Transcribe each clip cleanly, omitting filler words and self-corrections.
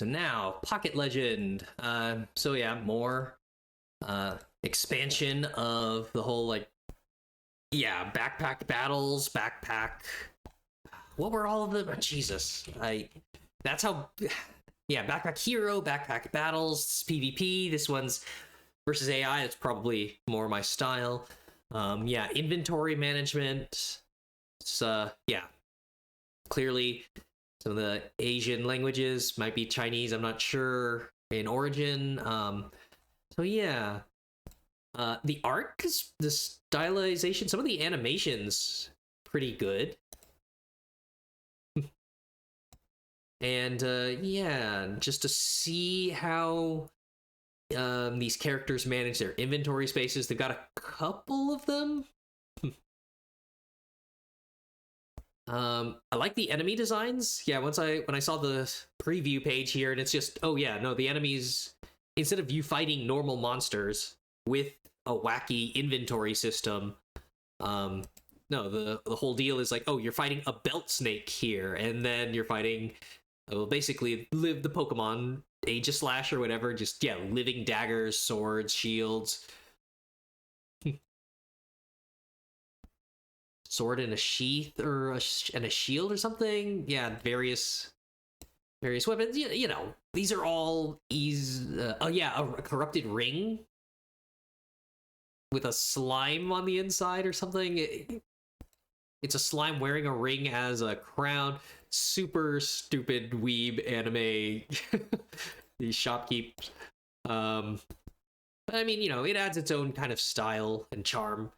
so now Pocket Legend. So yeah, more expansion of the whole like backpack battles, backpack. What were all of them? Jesus, That's how. Yeah, backpack hero, backpack battles, PvP. This one's versus AI. It's probably more my style. Yeah, inventory management. It's yeah, clearly some of the Asian languages might be Chinese. I'm not sure in origin. So yeah, the art, the stylization, some of the animations, pretty good. And yeah, just to see how these characters manage their inventory spaces. They've got a couple of them. I like the enemy designs. Yeah, when I saw the preview page here, and it's just, oh yeah, no, the enemies, instead of you fighting normal monsters with a wacky inventory system, no, the whole deal is like, oh, you're fighting a belt snake here, and then you're fighting, well, basically live the Pokemon Aegislash or whatever, just yeah, living daggers, swords, shields. Sword in a sheath or and a shield or something. Yeah, various weapons. You know, these are all oh yeah, a corrupted ring with a slime on the inside or something. It's a slime wearing a ring as a crown. Super stupid weeb anime. These shopkeepers. But I mean, you know, it adds its own kind of style and charm.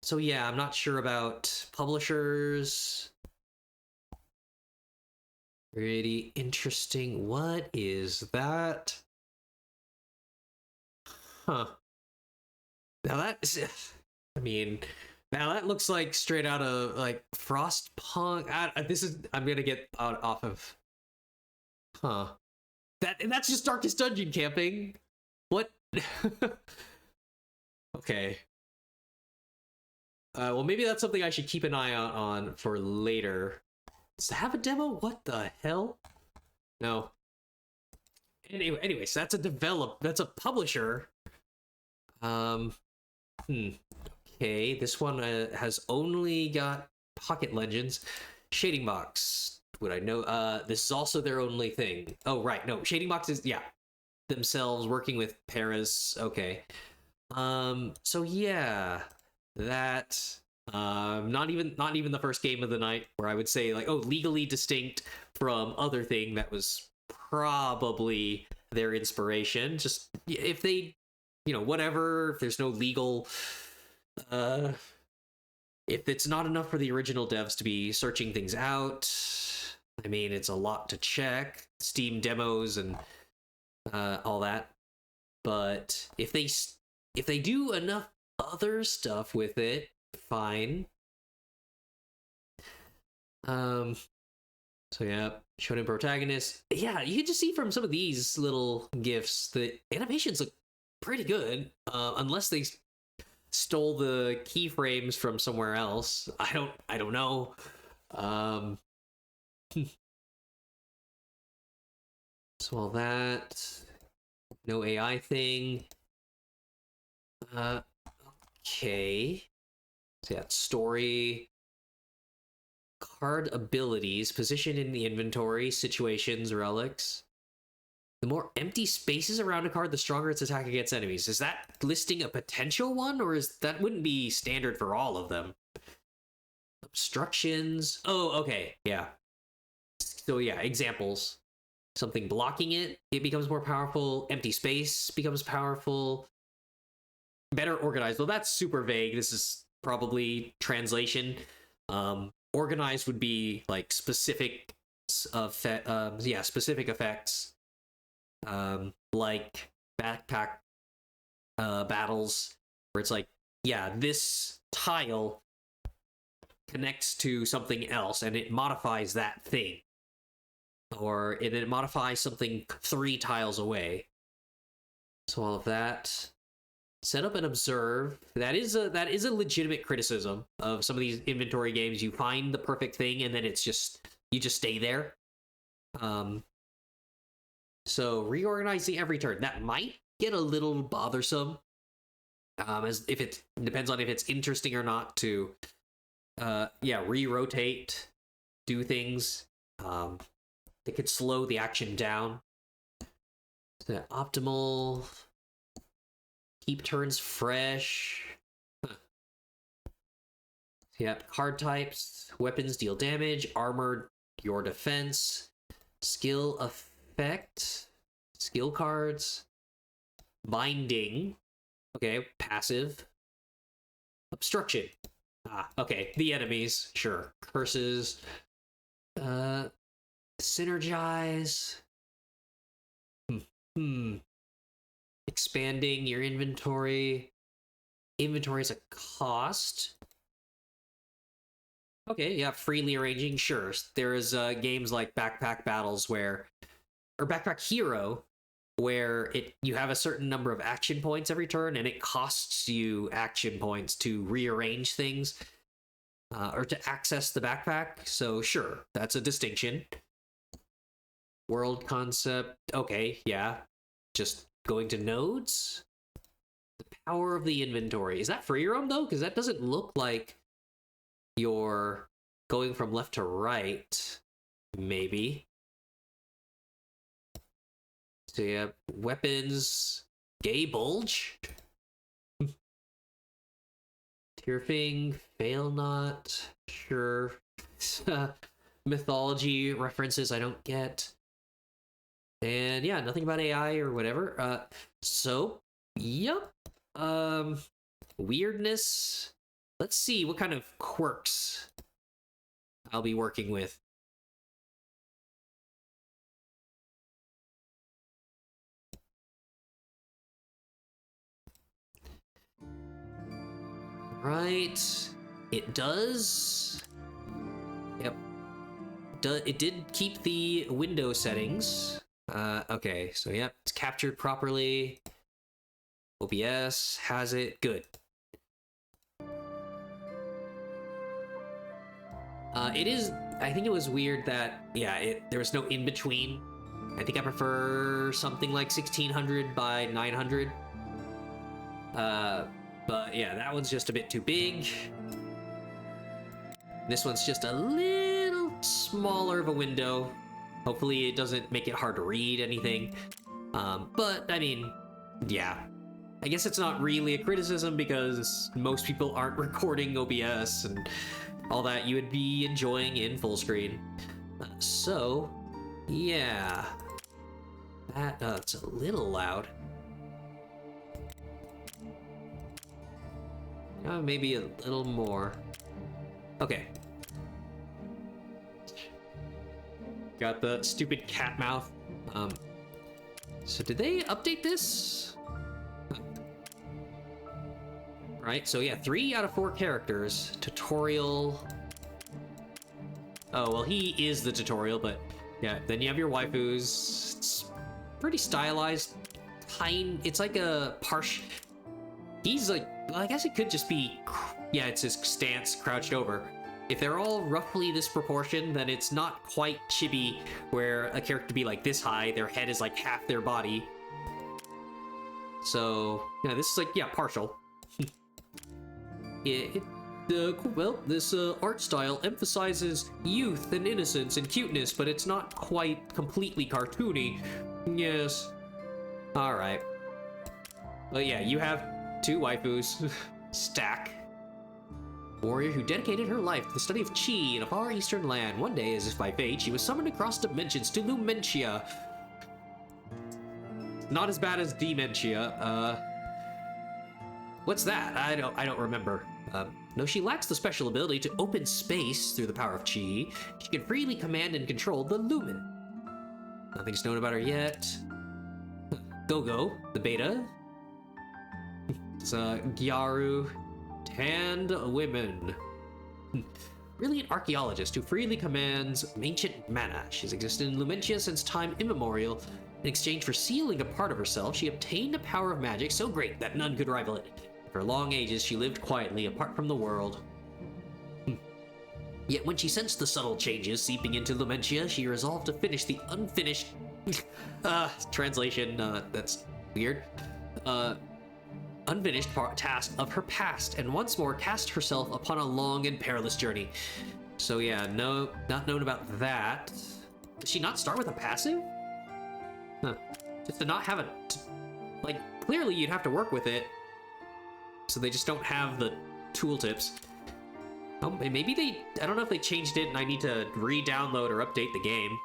So yeah, I'm not sure about publishers. Pretty interesting. What is that? Huh. Now that, I mean, now that looks like straight out of like Frostpunk. I'm gonna get off of. Huh. That's just Darkest Dungeon camping. What? Okay. Well, maybe that's something I should keep an eye out on for later. Does it have a demo? What the hell? No. Anyways, that's that's a publisher. Okay, this one has only got Pocket Legends. Shading Box. Would I know? This is also their only thing. Oh, right. No, Shading Box is, yeah, themselves working with Paris. Okay. So yeah, that not even the first game of the night where I would say like, oh, legally distinct from other thing that was probably their inspiration. Just if they, you know, whatever, if there's no legal if it's not enough for the original devs to be searching things out, I mean, it's a lot to check, Steam demos and all that. But if they do enough other stuff with it, fine. So yeah, shonen protagonist. Yeah, you can just see from some of these little gifs the animations look pretty good. Unless they stole the keyframes from somewhere else. I don't know. So all that. No AI thing. Okay. So yeah, story. Card abilities. Position in the inventory. Situations. Relics. The more empty spaces around a card, the stronger its attack against enemies. Is that listing a potential one, or is that wouldn't be standard for all of them? Obstructions. Oh, okay. Yeah. So yeah, examples. Something blocking it, it becomes more powerful. Empty space becomes powerful. Better organized. Well, that's super vague. This is probably translation. Organized would be like specific specific effects. Like backpack battles, where it's like, yeah, this tile connects to something else and it modifies that thing, or it modifies something 3 tiles away. So all of that. Set up and observe. That is a legitimate criticism of some of these inventory games. You find the perfect thing and then you just stay there. So reorganizing every turn. That might get a little bothersome. As if it depends on if it's interesting or not to re-rotate, do things. They could slow the action down. So optimal. Keep turns fresh. Yep, card types, weapons deal damage, armor your defense, skill effect, skill cards, binding, okay, passive, obstruction. Okay, the enemies, sure, curses, synergize, expanding your inventory. Inventory is a cost. Okay, yeah, freely arranging, sure. There is games like Backpack Battles or Backpack Hero, where you have a certain number of action points every turn, and it costs you action points to rearrange things or to access the backpack. So sure, that's a distinction. World concept, okay, yeah. Just going to nodes. The power of the inventory. Is that free roam though? Because that doesn't look like you're going from left to right, maybe. So yeah, weapons, gay bulge, Tearfing, fail not, sure. Mythology references I don't get. And yeah, nothing about AI or whatever. So, yep. Weirdness. Let's see what kind of quirks I'll be working with. Right. It does. Yep. It did keep the window settings. Okay, so yep, it's captured properly. OBS has it. Good. It is. I think it was weird that there was no in between. I think I prefer something like 1600 by 900. But yeah, that one's just a bit too big. This one's just a little smaller of a window. Hopefully it doesn't make it hard to read anything. But I mean, yeah. I guess it's not really a criticism because most people aren't recording OBS and all that you would be enjoying in full screen. So, yeah. It's a little loud. Maybe a little more. Okay. Got the stupid cat mouth. So did they update this? Right, so yeah, 3 out of 4 characters. Tutorial. Oh, well, he is the tutorial, but yeah, then you have your waifus. It's pretty stylized. It's like a partial. He's like, well, I guess it could just be, yeah, it's his stance crouched over. If they're all roughly this proportion, then it's not quite chibi where a character be like this high, their head is like half their body. So, yeah, this is like, yeah, partial. This art style emphasizes youth and innocence and cuteness, but it's not quite completely cartoony. Yes. Alright. Well, yeah, you have 2 waifus. Stack. Warrior who dedicated her life to the study of chi in a far eastern land. One day, as if by fate, she was summoned across dimensions to Lumentia. Not as bad as dementia. What's that? I don't remember. No, she lacks the special ability to open space through the power of chi. She can freely command and control the lumen. Nothing's known about her yet. Go-Go, the beta. It's Gyaru. Tanned women. Brilliant archaeologist who freely commands ancient mana. She's existed in Lumentia since time immemorial. In exchange for sealing a part of herself, she obtained a power of magic so great that none could rival it. For long ages, she lived quietly, apart from the world. Yet when she sensed the subtle changes seeping into Lumentia, she resolved to finish the unfinished Translation, that's weird. Unfinished task of her past, and once more cast herself upon a long and perilous journey. So yeah, no, not known about that. Did she not start with a passive? Huh. Just to not have it. Like, clearly you'd have to work with it. So they just don't have the tooltips. Oh, maybe they, I don't know if they changed it and I need to re-download or update the game.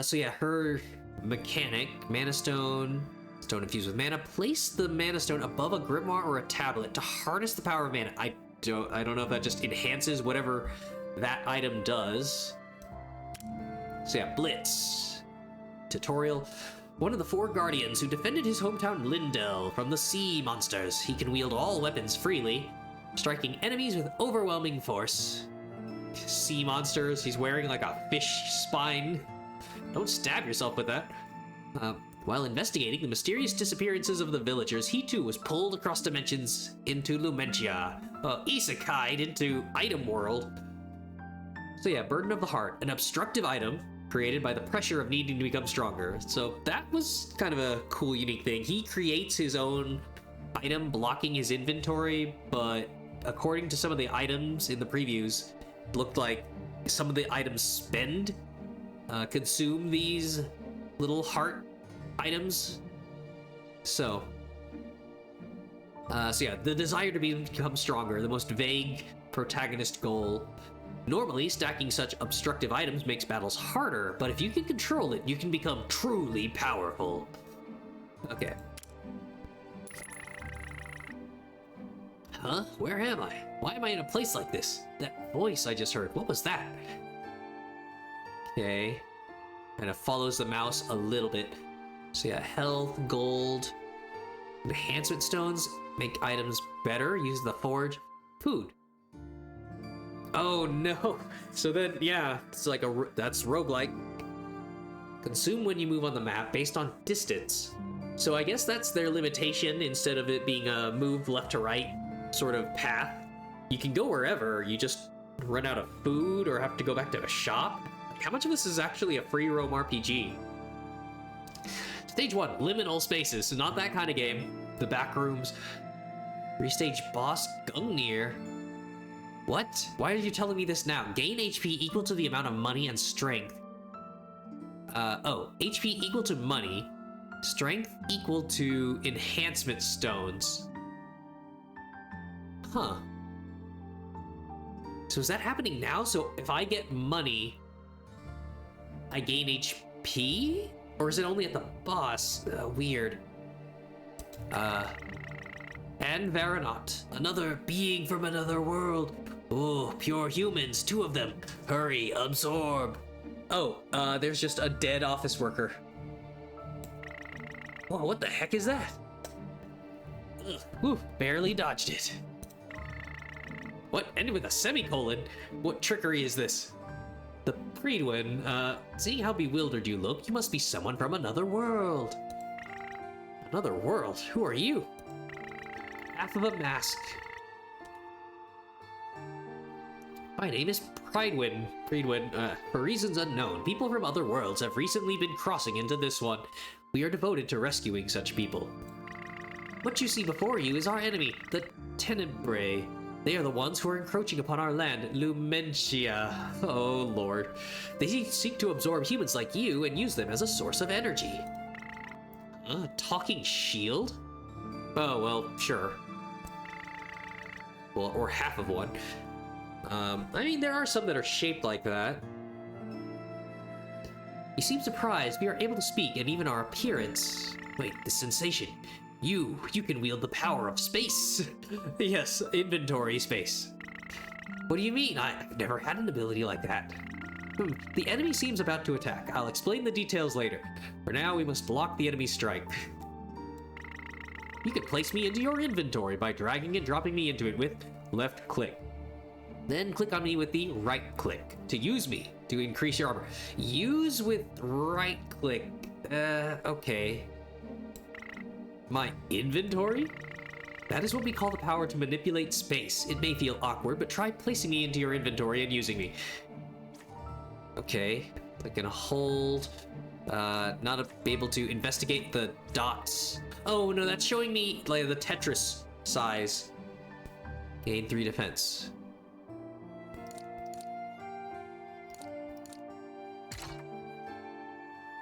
So yeah, her mechanic, Mana Stone, stone infused with mana. Place the Mana Stone above a grimoire or a tablet to harness the power of mana. I don't know if that just enhances whatever that item does. So yeah, Blitz. Tutorial. One of the 4 guardians who defended his hometown Lindell from the sea monsters. He can wield all weapons freely, striking enemies with overwhelming force. Sea monsters, he's wearing like a fish spine. Don't stab yourself with that. While investigating the mysterious disappearances of the villagers, he too was pulled across dimensions into Lumentia. Isekai'd into Item World. So yeah, Burden of the Heart, an obstructive item created by the pressure of needing to become stronger. So that was kind of a cool, unique thing. He creates his own item blocking his inventory, but according to some of the items in the previews, it looked like some of the items consume these little heart items. So yeah, the desire to become stronger, the most vague protagonist goal. Normally, stacking such obstructive items makes battles harder, but if you can control it, you can become truly powerful. Okay. Huh? Where am I? Why am I in a place like this? That voice I just heard, what was that? Okay. Kind of follows the mouse a little bit. So yeah, health, gold, enhancement stones, make items better, use the forge, food. Oh no! So then, yeah, it's like that's roguelike. Consume when you move on the map based on distance. So I guess that's their limitation instead of it being a move left to right sort of path. You can go wherever, you just run out of food or have to go back to a shop. How much of this is actually a free roam RPG? Stage 1, liminal spaces, so not that kind of game. The back rooms. Restage boss Gungnir. What? Why are you telling me this now? Gain HP equal to the amount of money and strength. HP equal to money. Strength equal to enhancement stones. Huh. So is that happening now? So if I get money, I gain HP? Or is it only at the boss? Weird. And Varanot, another being from another world. Oh, pure humans, 2 of them. Hurry, absorb. Oh, there's just a dead office worker. Whoa, what the heck is that? Ugh, whew, barely dodged it. What? Ended with a semicolon? What trickery is this? The Freedwin, seeing how bewildered you look, you must be someone from another world. Another world? Who are you? Half of a mask. My name is Freedwin. For reasons unknown, people from other worlds have recently been crossing into this one. We are devoted to rescuing such people. What you see before you is our enemy, the Tenebrae. They are the ones who are encroaching upon our land, Lumentia. Oh lord. They seek to absorb humans like you and use them as a source of energy. A talking shield? Oh, well, sure. Well, or half of one. I mean, there are some that are shaped like that. You seem surprised. We are able to speak, and even our appearance. Wait, the sensation. You can wield the power of space. Yes, inventory space. What do you mean? I've never had an ability like that. The enemy seems about to attack. I'll explain the details later. For now, we must block the enemy's strike. You can place me into your inventory by dragging and dropping me into it with left click. Then click on me with the right click to use me to increase your armor. Use with right click. Okay. My inventory? That is what we call the power to manipulate space. It may feel awkward, but try placing me into your inventory and using me. Okay. Click and hold. Not able to investigate the dots. Oh no, that's showing me like the Tetris size. Gain 3 defense.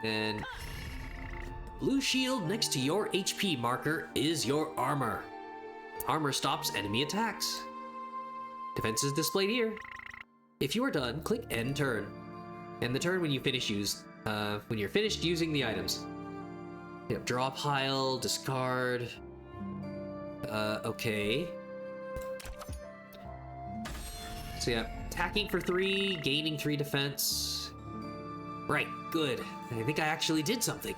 Then blue shield next to your HP marker is your armor. Armor stops enemy attacks. Defense is displayed here. If you are done, click end turn. End the turn when you finish when you're finished using the items. Yep, draw pile, discard. Okay. So yeah, attacking for 3, gaining 3 defense. Right, good. I think I actually did something.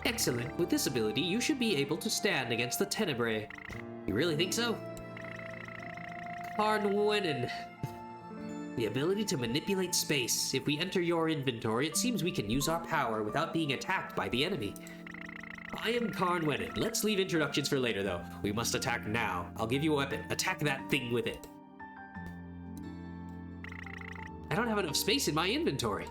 Excellent. With this ability, you should be able to stand against the Tenebrae. You really think so? Carnwenin. The ability to manipulate space. If we enter your inventory, it seems we can use our power without being attacked by the enemy. I am Carnwenin. Let's leave introductions for later, though. We must attack now. I'll give you a weapon. Attack that thing with it. I don't have enough space in my inventory.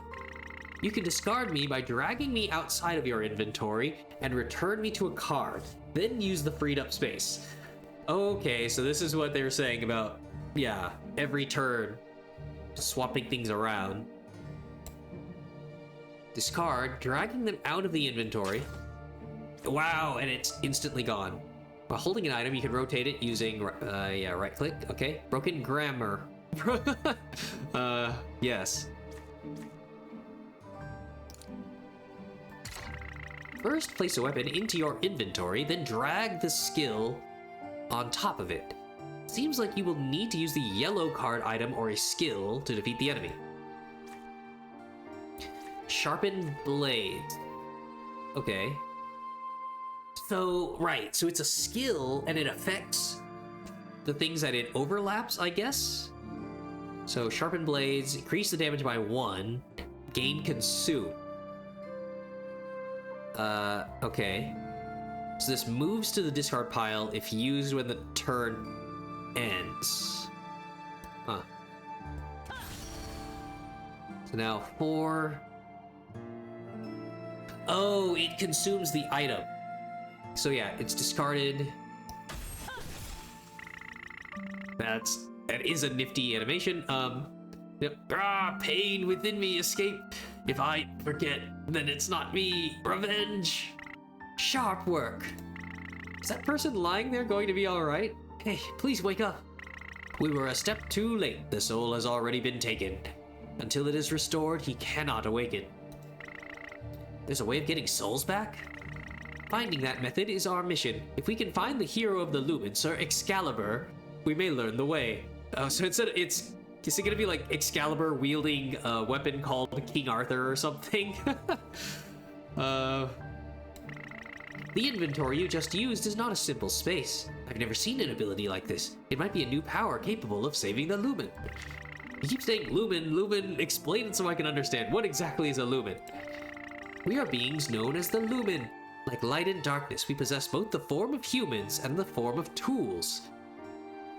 You can discard me by dragging me outside of your inventory and return me to a card. Then use the freed up space. Okay, so this is what they were saying about, yeah, every turn, swapping things around. Discard, dragging them out of the inventory. Wow, and it's instantly gone. While holding an item, you can rotate it using, yeah, right click, okay. Broken grammar. Yes. First, place a weapon into your inventory, then drag the skill on top of it. Seems like you will need to use the yellow card item or a skill to defeat the enemy. Sharpened blade. Okay. So, right, so it's a skill and it affects the things that it overlaps, I guess? So, sharpened blades, increase the damage by 1, gain consume. Okay. So this moves to the discard pile if used when the turn ends. Huh. So now 4. Oh, it consumes the item. So yeah, it's discarded. That is a nifty animation. Yep. Ah, pain within me, escape. If I forget, then it's not me. Revenge. Sharp work. Is that person lying there going to be all right? Hey, please wake up. We were a step too late. The soul has already been taken. Until it is restored, he cannot awaken. There's a way of getting souls back? Finding that method is our mission. If we can find the hero of the Lumen, Sir Excalibur, we may learn the way. Oh, so instead is it gonna be like Excalibur wielding a weapon called King Arthur or something? The inventory you just used is not a simple space. I've never seen an ability like this. It might be a new power capable of saving the Lumen. You keep saying Lumen, Lumen, explain it so I can understand. What exactly is a Lumen? We are beings known as the Lumen. Like light and darkness, we possess both the form of humans and the form of tools.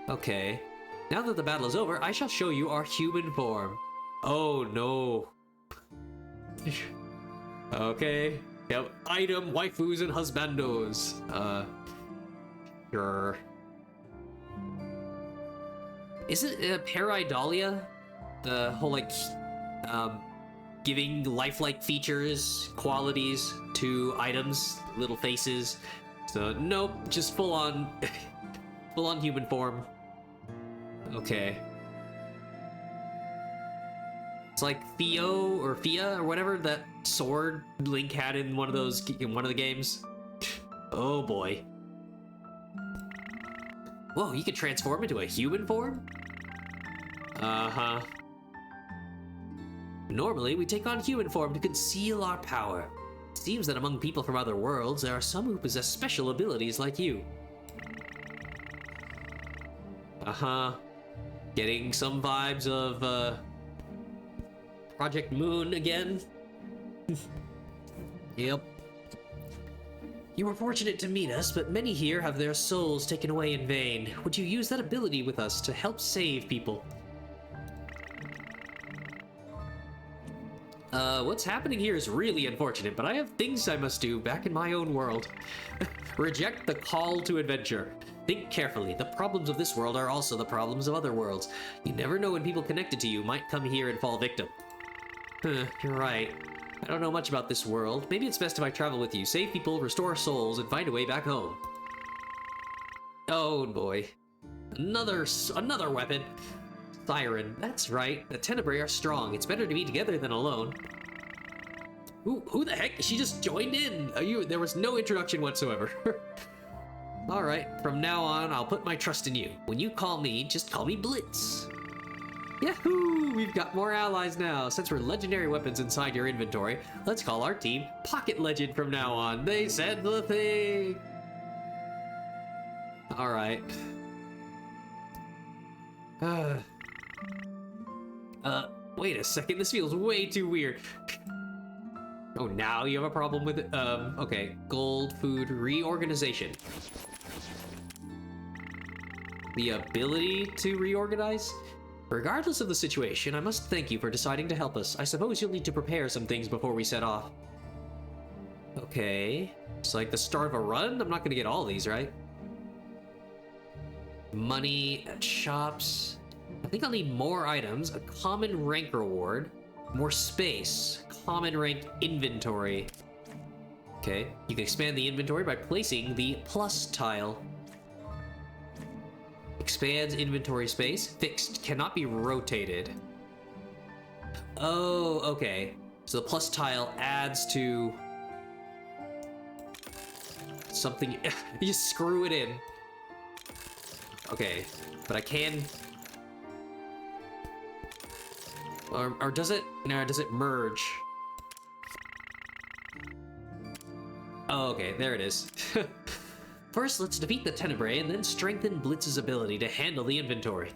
Okay. Now that the battle is over, I shall show you our human form. Oh no. Okay. Yep. Item, waifus, and husbandos. Sure. Isn't pareidolia the whole like giving lifelike features, qualities to items, little faces? So nope, just full on full on human form. Okay. It's like Theo or Fia or whatever, that sword Link had in one of the games. Oh boy. Whoa, you can transform into a human form? Uh-huh. Normally, we take on human form to conceal our power. It seems that among people from other worlds, there are some who possess special abilities like you. Uh-huh. Getting some vibes of, Project Moon again. Yep. You were fortunate to meet us, but many here have their souls taken away in vain. Would you use that ability with us to help save people? What's happening here is really unfortunate, but I have things I must do back in my own world. Reject the call to adventure. Think carefully. The problems of this world are also the problems of other worlds. You never know when people connected to you might come here and fall victim. You're right. I don't know much about this world. Maybe it's best if I travel with you, save people, restore souls, and find a way back home. Oh boy. Another weapon. Siren. That's right. The Tenebrae are strong. It's better to be together than alone. Ooh, who the heck? She just joined in. There was no introduction whatsoever. Alright, from now on, I'll put my trust in you. When you call me, just call me Blitz. Yahoo! We've got more allies now. Since we're legendary weapons inside your inventory, let's call our team Pocket Legend from now on. They said the thing! Alright. Wait a second, this feels way too weird. Oh, now you have a problem with it? Okay. Gold, food, reorganization. The ability to reorganize? Regardless of the situation, I must thank you for deciding to help us. I suppose you'll need to prepare some things before we set off. Okay. It's like the start of a run? I'm not gonna get all these, right? Money at shops. I think I'll need more items, a common rank reward, more space, common rank inventory. Okay, you can expand the inventory by placing the plus tile. Expands inventory space, fixed, cannot be rotated. Oh, okay. So the plus tile adds to something. You just screw it in. Okay, but I can. Or does it? No, does it merge? Oh, okay, there it is. First, let's defeat the Tenebrae and then strengthen Blitz's ability to handle the inventory.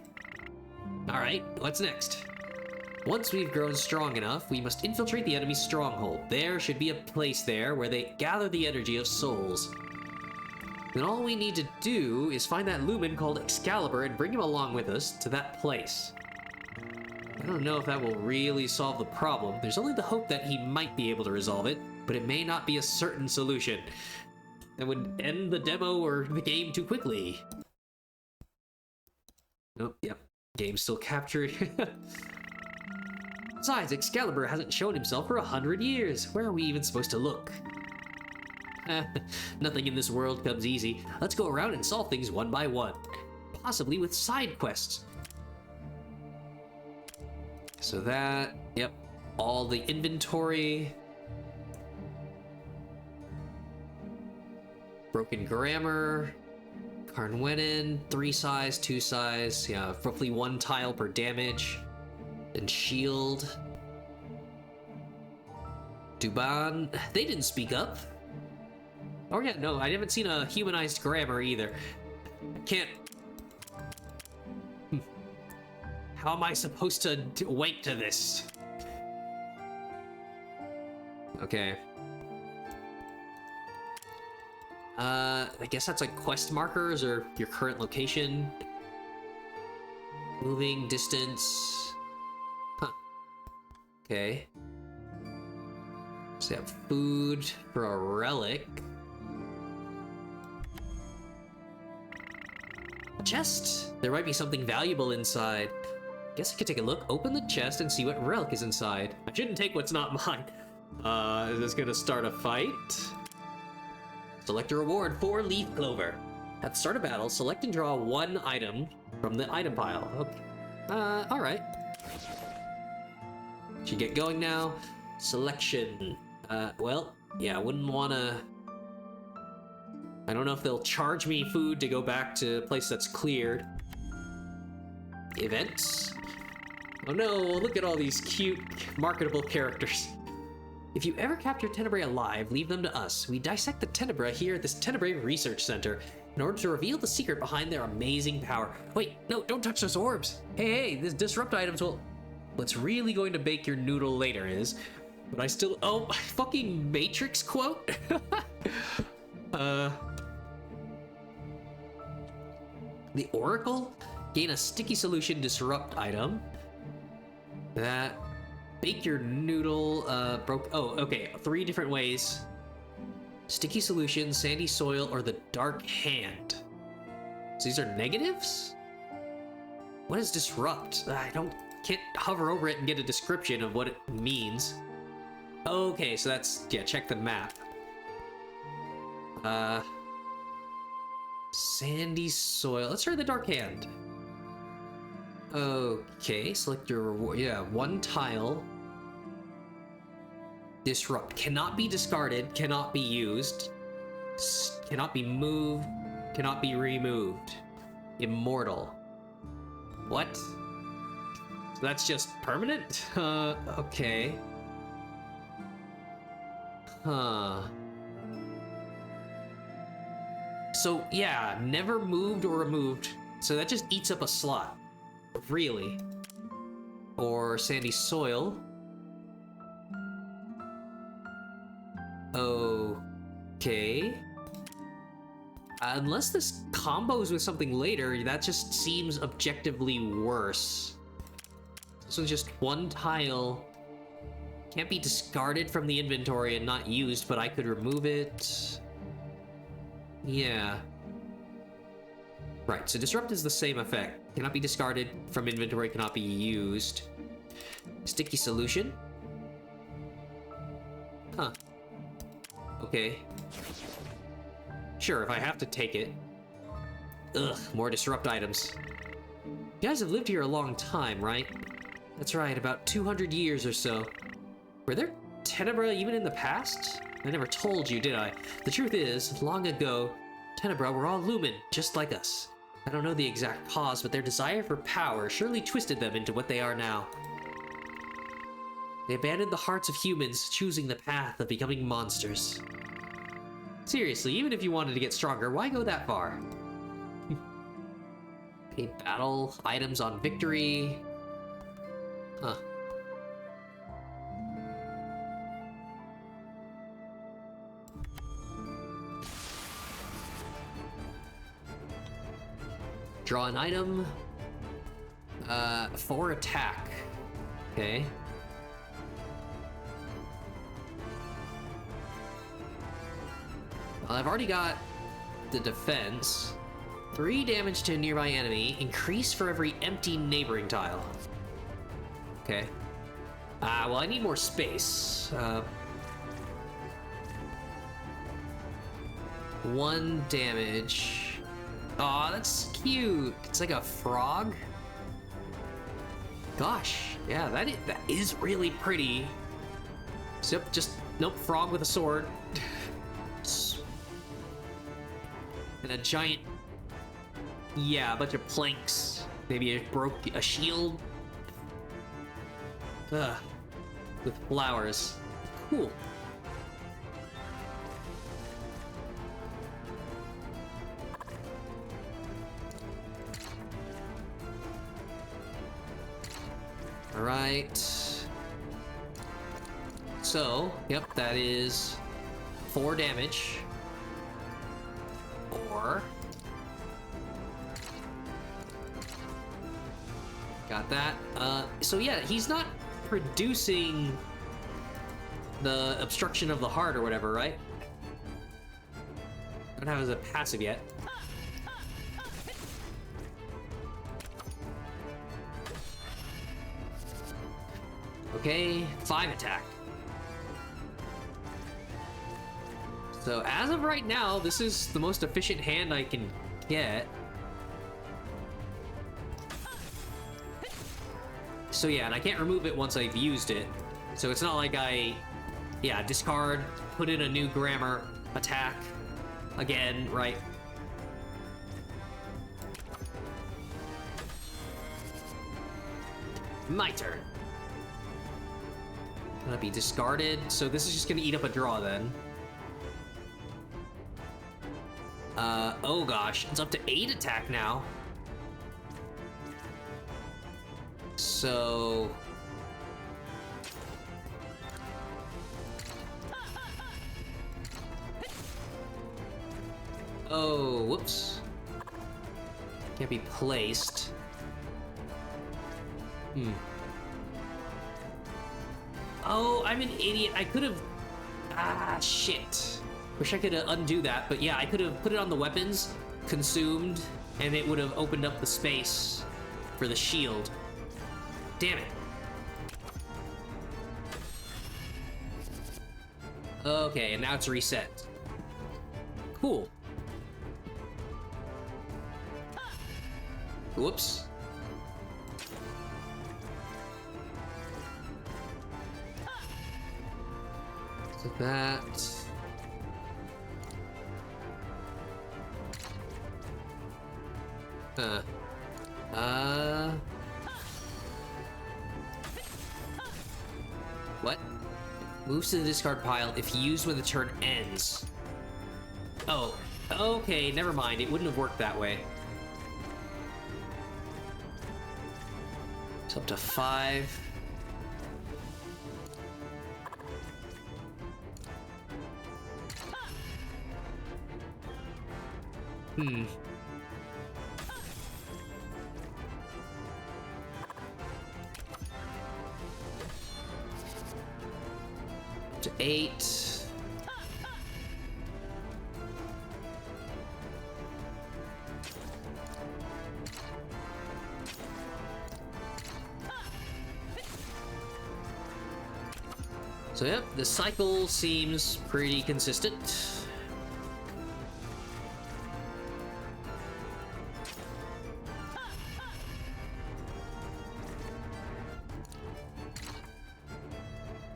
Alright, what's next? Once we've grown strong enough, we must infiltrate the enemy's stronghold. There should be a place there where they gather the energy of souls. Then all we need to do is find that lumen called Excalibur and bring him along with us to that place. I don't know if that will really solve the problem. There's only the hope that he might be able to resolve it, but it may not be a certain solution. That would end the demo or the game too quickly. Nope, yep. Game's still captured. Besides, Excalibur hasn't shown himself for 100 years. Where are we even supposed to look? Nothing in this world comes easy. Let's go around and solve things one by one. Possibly with side quests. So that, yep, all the inventory. Broken grammar. Carnwenin, 3 size, 2 size, yeah, roughly 1 tile per damage. And shield. Duban, they didn't speak up. Oh yeah, no, I haven't seen a humanized grammar either. I can't. How am I supposed to wait to this? Okay. I guess that's like quest markers or your current location. Moving distance. Huh. Okay. So we have food for a relic. A chest. There might be something valuable inside. Guess I could take a look, open the chest, and see what relic is inside. I shouldn't take what's not mine. Is this gonna start a fight? Select a reward for leaf clover. At the start of battle, select and draw 1 item from the item pile. Okay. Alright. Should get going now. Selection. Well, yeah, I wouldn't wanna... I don't know if they'll charge me food to go back to a place that's cleared. Events. Oh no, look at all these cute, marketable characters. If you ever capture Tenebrae alive, leave them to us. We dissect the Tenebrae here at this Tenebrae Research Center in order to reveal the secret behind their amazing power. Wait, no, don't touch those orbs. Hey, this disrupt items will... What's really going to bake your noodle later is... But I still... Oh, fucking Matrix quote? The Oracle? Gain a sticky solution disrupt item. That... Bake your noodle, broke. Oh, okay. 3 different ways: sticky solution, sandy soil, or the dark hand. So these are negatives? What is disrupt? Can't hover over it and get a description of what it means. Okay, so that's, yeah, check the map. Sandy soil. Let's try the dark hand. Okay, select your reward. Yeah, 1 tile. Disrupt. Cannot be discarded, cannot be used, cannot be moved, cannot be removed. Immortal. What? So that's just permanent? Okay. Huh. So, yeah, never moved or removed. So that just eats up a slot. Really. Or sandy soil. Okay. Unless this combos with something later, that just seems objectively worse. So just 1 tile. Can't be discarded from the inventory and not used, but I could remove it. Yeah. Right, so disrupt is the same effect. Cannot be discarded from inventory, cannot be used. Sticky solution. Huh. Okay. Sure, if I have to take it. Ugh, more disrupt items. You guys have lived here a long time, right? That's right, about 200 years or so. Were there Tenebra even in the past? I never told you, did I? The truth is, long ago, Tenebra were all lumen, just like us. I don't know the exact cause, but their desire for power surely twisted them into what they are now. They abandoned the hearts of humans, choosing the path of becoming monsters. Seriously, even if you wanted to get stronger, why go that far? Okay, battle, items on victory. Huh. Draw an item. 4 attack. Okay. Well, I've already got the defense. 3 damage to a nearby enemy. Increase for every empty neighboring tile. Okay. Well, I need more space. 1 damage. Aw, that's cute. It's like a frog. Gosh, yeah, that is really pretty. So, just, nope, frog with a sword. And a giant, yeah, a bunch of planks. Maybe it broke a shield. Ugh, with flowers. Cool. All right. So, yep, that is 4 damage. Or got that. So yeah, he's not producing the obstruction of the heart or whatever, right? I don't have it as a passive yet. Okay, 5 attack. So as of right now, this is the most efficient hand I can get. So yeah, and I can't remove it once I've used it. So it's not like yeah, discard, put in a new grammar, attack, again, right? My turn. Gonna be discarded, so this is just gonna eat up a draw then. Oh gosh, it's up to 8 attack now. So... oh, whoops. Can't be placed. Oh, I'm an idiot. I could have... Ah, shit. Wish I could undo that, but yeah, I could have put it on the weapons, consumed, and it would have opened up the space for the shield. Damn it. Okay, and now it's reset. Cool. Whoops. So that... What? Moves to the discard pile if used when the turn ends. Oh, okay, never mind. It wouldn't have worked that way. It's up to 5. To 8. So yep, the cycle seems pretty consistent.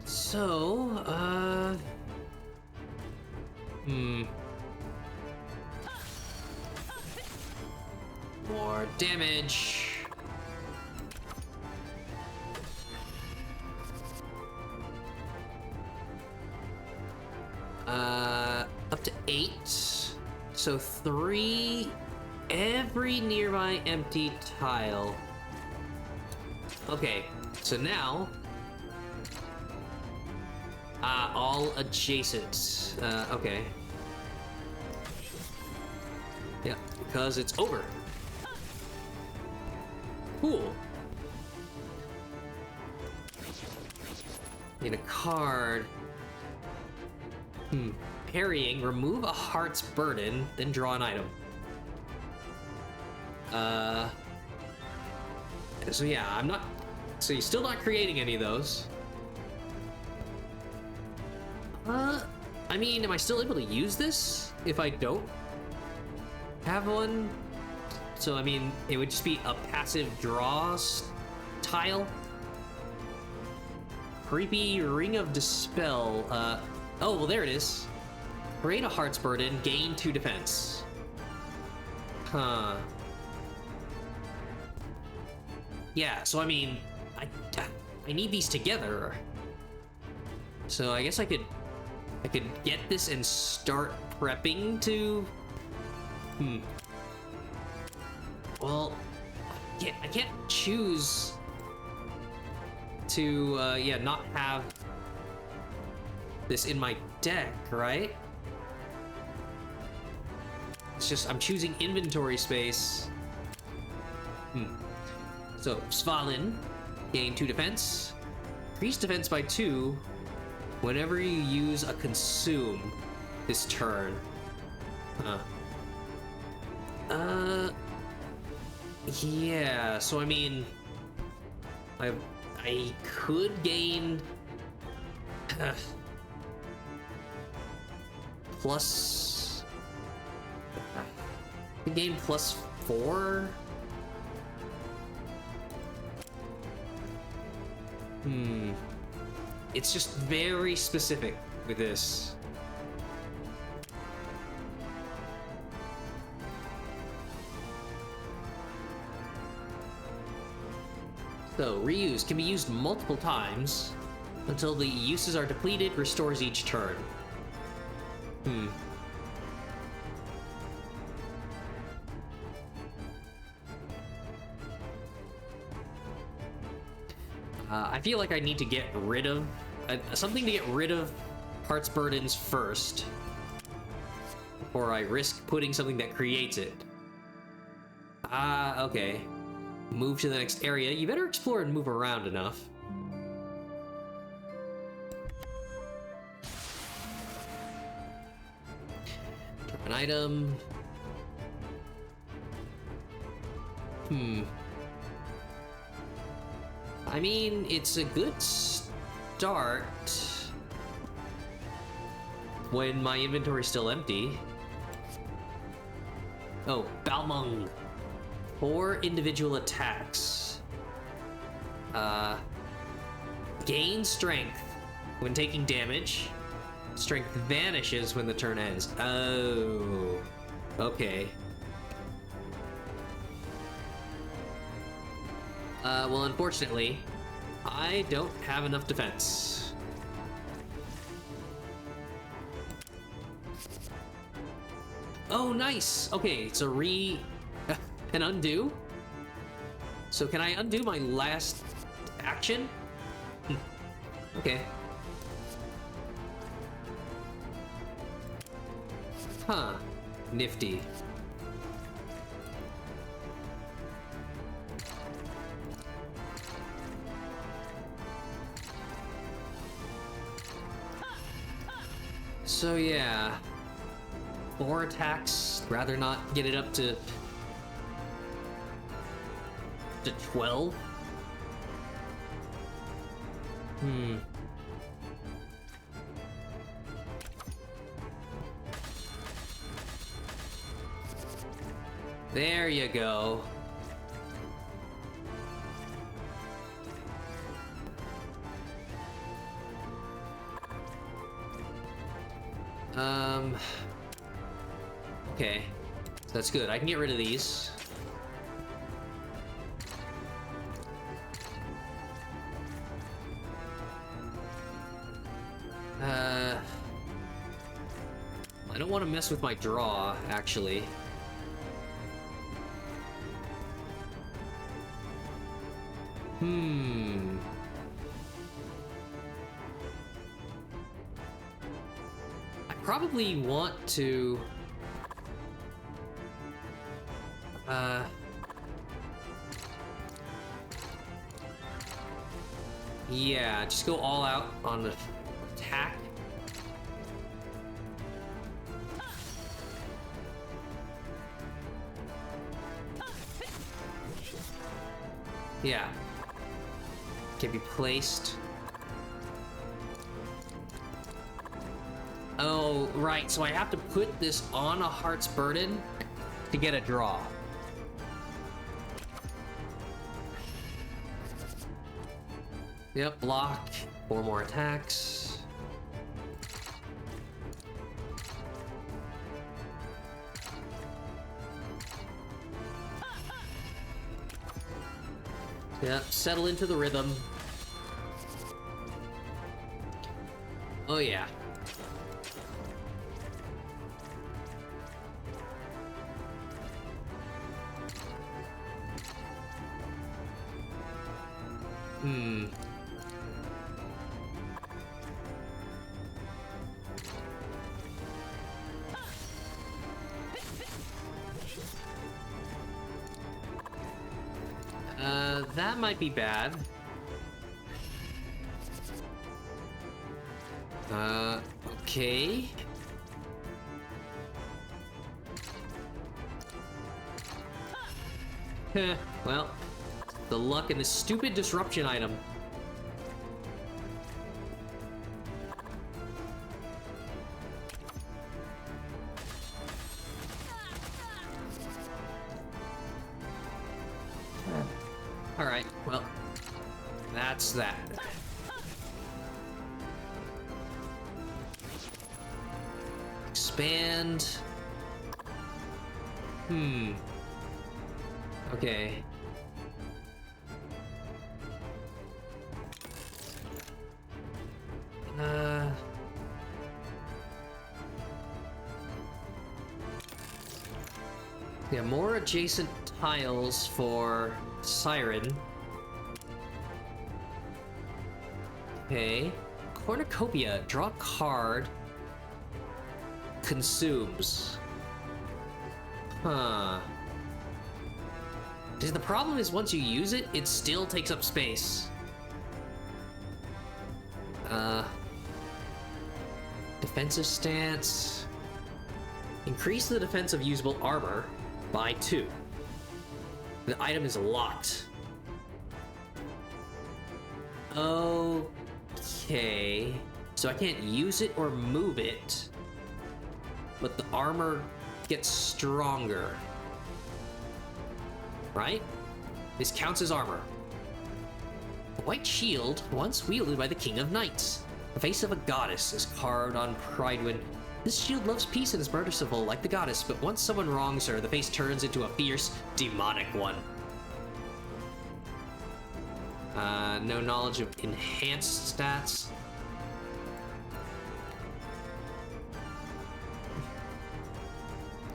So, more damage. Up to 8. So 3 every nearby empty tile. Okay, so now all adjacent. Okay. Yeah, because it's over. Cool. Need a card. Parrying, remove a heart's burden, then draw an item. So yeah, I'm not... So you're still not creating any of those. I mean, am I still able to use this if I don't have one? So, I mean, it would just be a passive draw tile. Creepy Ring of Dispel. Oh, well, there it is. Create a Heart's Burden, gain 2 defense. Huh. Yeah, so I mean, I need these together. So I guess I could get this and start prepping to... Well, I can't choose to, yeah, not have this in my deck, right? It's just, I'm choosing inventory space. So, Svalin, gain 2 defense. Increase defense by 2 whenever you use a consume this turn. Yeah, so I mean, I could gain plus... I could gain plus 4? It's just very specific with this. So, reuse can be used multiple times until the uses are depleted, restores each turn. I feel like I need to get rid of something to get rid of Heart's Burdens first, or I risk putting something that creates it. Okay. Move to the next area. You better explore and move around enough. An item. I mean, it's a good start when my inventory's still empty. Oh, Balmung. 4 individual attacks. Gain strength when taking damage. Strength vanishes when the turn ends. Oh, okay. Well, unfortunately, I don't have enough defense. Oh, nice! Okay, it's a an undo? So can I undo my last action? Okay. Huh. Nifty. So yeah. 4 attacks. Rather not get it up to 12. There you go. Okay. So that's good. I can get rid of these. I don't want to mess with my draw, actually. I probably want to... yeah, just go all out on the attack. Yeah. Can be placed. Oh, right. So I have to put this on a Heart's Burden to get a draw. Yep, block. 4 more attacks. Yep, settle into the rhythm. Oh yeah. That might be bad. Okay. Heh, well, the luck in this stupid disruption item. Alright, well, that's that. Expand. Okay. Yeah, more adjacent tiles for Siren. Okay. Cornucopia. Draw a card. Consumes. Huh. The problem is once you use it, it still takes up space. Defensive stance. Increase the defense of usable armor by 2. The item is locked. Okay. So I can't use it or move it, but the armor gets stronger. Right? This counts as armor. A white shield, once wielded by the King of Knights. The face of a goddess is carved on Pridewind. This shield loves peace and is merciful like the goddess, but once someone wrongs her, the face turns into a fierce, demonic one. No knowledge of enhanced stats.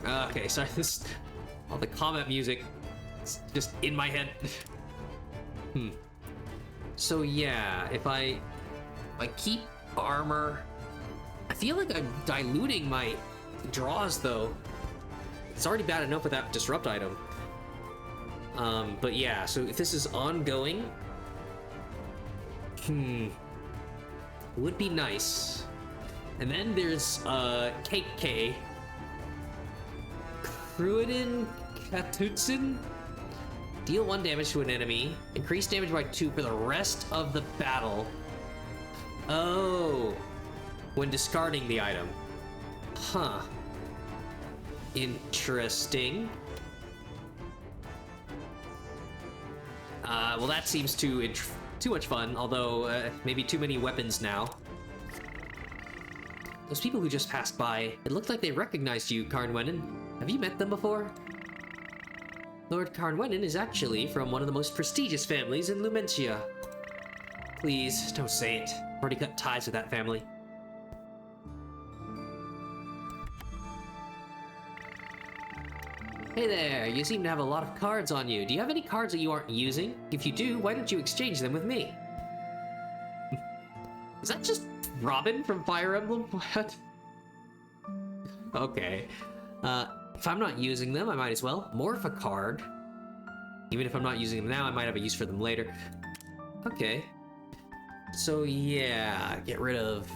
Okay, sorry, all the combat music is just in my head. So yeah, if I keep armor, I feel like I'm diluting my draws though. It's already bad enough with that disrupt item. But yeah, so if this is ongoing, would be nice. And then there's KK. Kruiden Katutsin. Deal 1 damage to an enemy. Increase damage by 2 for the rest of the battle. Oh. When discarding the item. Huh. Interesting. Well, that seems too much fun, although maybe too many weapons now. Those people who just passed by, it looked like they recognized you, Karnwennen. Have you met them before? Lord Karnwennen is actually from one of the most prestigious families in Lumentia. Please, don't say it. I've already cut ties with that family. Hey there, you seem to have a lot of cards on you. Do you have any cards that you aren't using? If you do, why don't you exchange them with me? Is that just Robin from Fire Emblem? What? Okay. If I'm not using them, I might as well morph a card. Even if I'm not using them now, I might have a use for them later. Okay. So yeah, get rid of...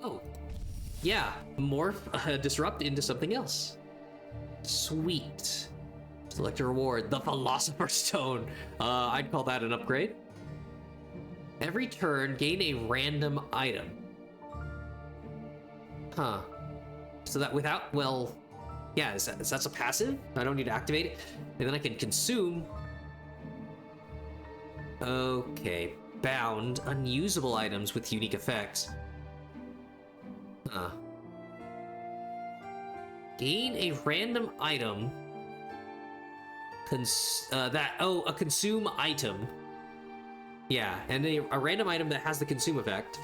Oh. Yeah, morph, disrupt into something else. Sweet. Select a reward, the Philosopher's Stone. I'd call that an upgrade. Every turn, gain a random item. Huh. So that without, well, yeah, is that a passive? I don't need to activate it. And then I can consume. Okay. Bound unusable items with unique effects. Huh. Gain a random item. A consume item. Yeah, and a random item that has the consume effect.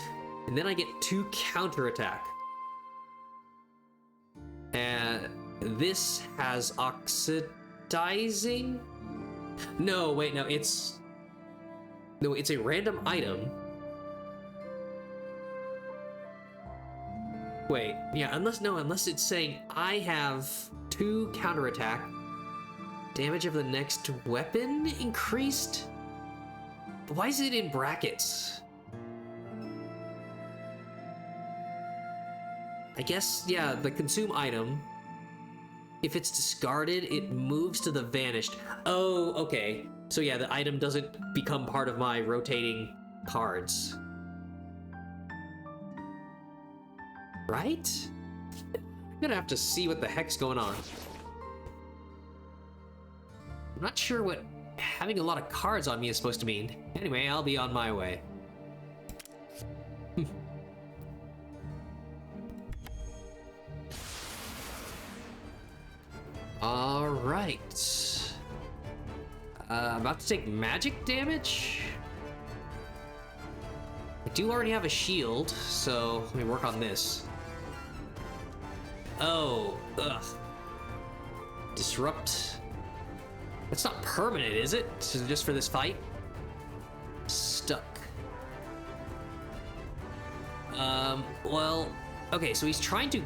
And then I get 2 counterattack. And this has oxidizing? No, wait, no, it's a random item. Wait, yeah, unless it's saying I have 2 counterattack. Damage of the next weapon increased? But why is it in brackets? I guess, yeah, the consume item, if it's discarded, it moves to the vanished. Oh, okay. So yeah, the item doesn't become part of my rotating cards. Right? I'm gonna have to see what the heck's going on. I'm not sure what having a lot of cards on me is supposed to mean. Anyway, I'll be on my way. Alright. About to take magic damage? I do already have a shield, so let me work on this. Oh, ugh. Disrupt. It's not permanent, is it? Just for this fight? Stuck. Well, okay, so he's trying to...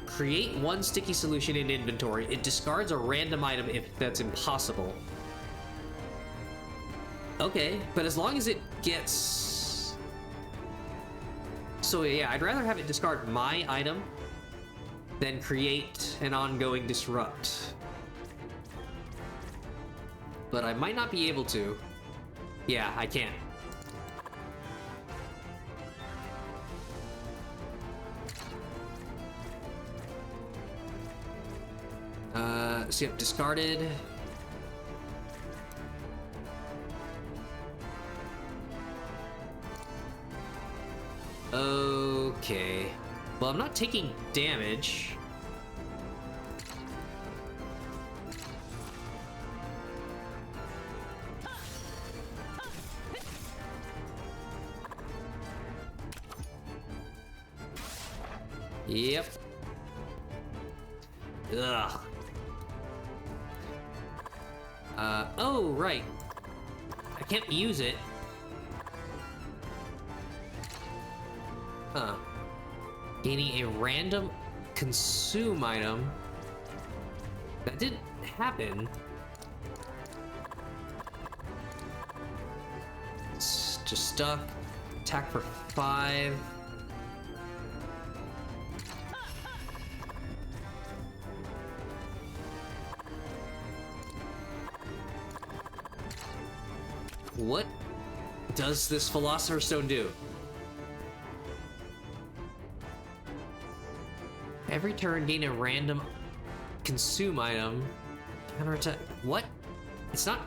Create 1 sticky solution in inventory. It discards a random item if that's impossible. Okay, but as long as it gets... So yeah, I'd rather have it discard my item than create an ongoing disrupt. But I might not be able to. Yeah, I can't. So yep, discarded. Okay. Well, I'm not taking damage. Yep. Ugh. Oh, right. I can't use it. Huh. Gaining a random consume item. That didn't happen. It's just stuck. Attack for 5. What does this Philosopher's Stone do? Every turn, gain a random consume item. Counterattack. What? It's not.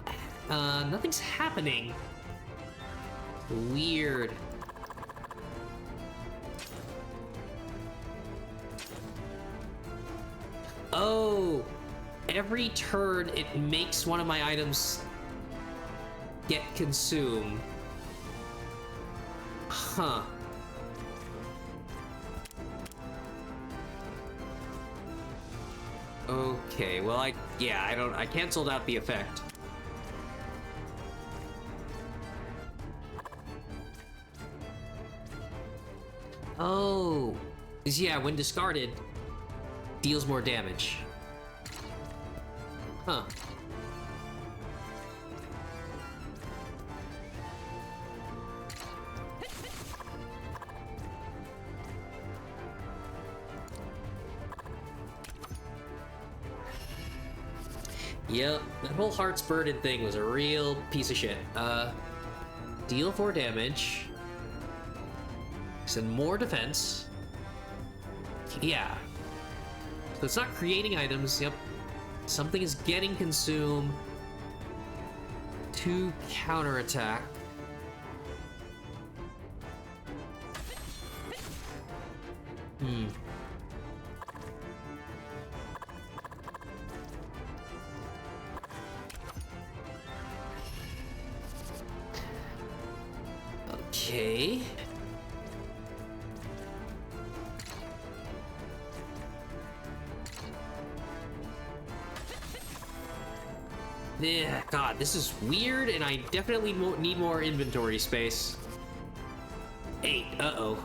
Nothing's happening. Weird. Oh, every turn it makes one of my items get consumed. Huh. Okay, well I canceled out the effect. Oh. Yeah, when discarded, deals more damage. Huh. Yep, that whole Heart's Burden thing was a real piece of shit. Deal 4 damage. Send more defense. Yeah. So it's not creating items, yep. Something is getting consumed. 2 counterattack. Hmm. Okay. Yeah, God, this is weird, and I definitely need more inventory space. 8, uh-oh.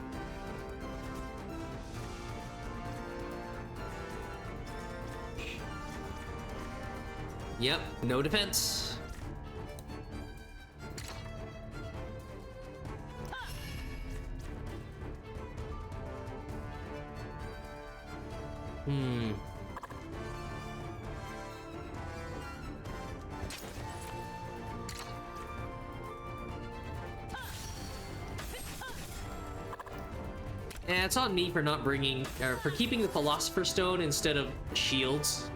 Yep, no defense. Hmm. Yeah, it's on me for not bringing, or for keeping the Philosopher's Stone instead of shields.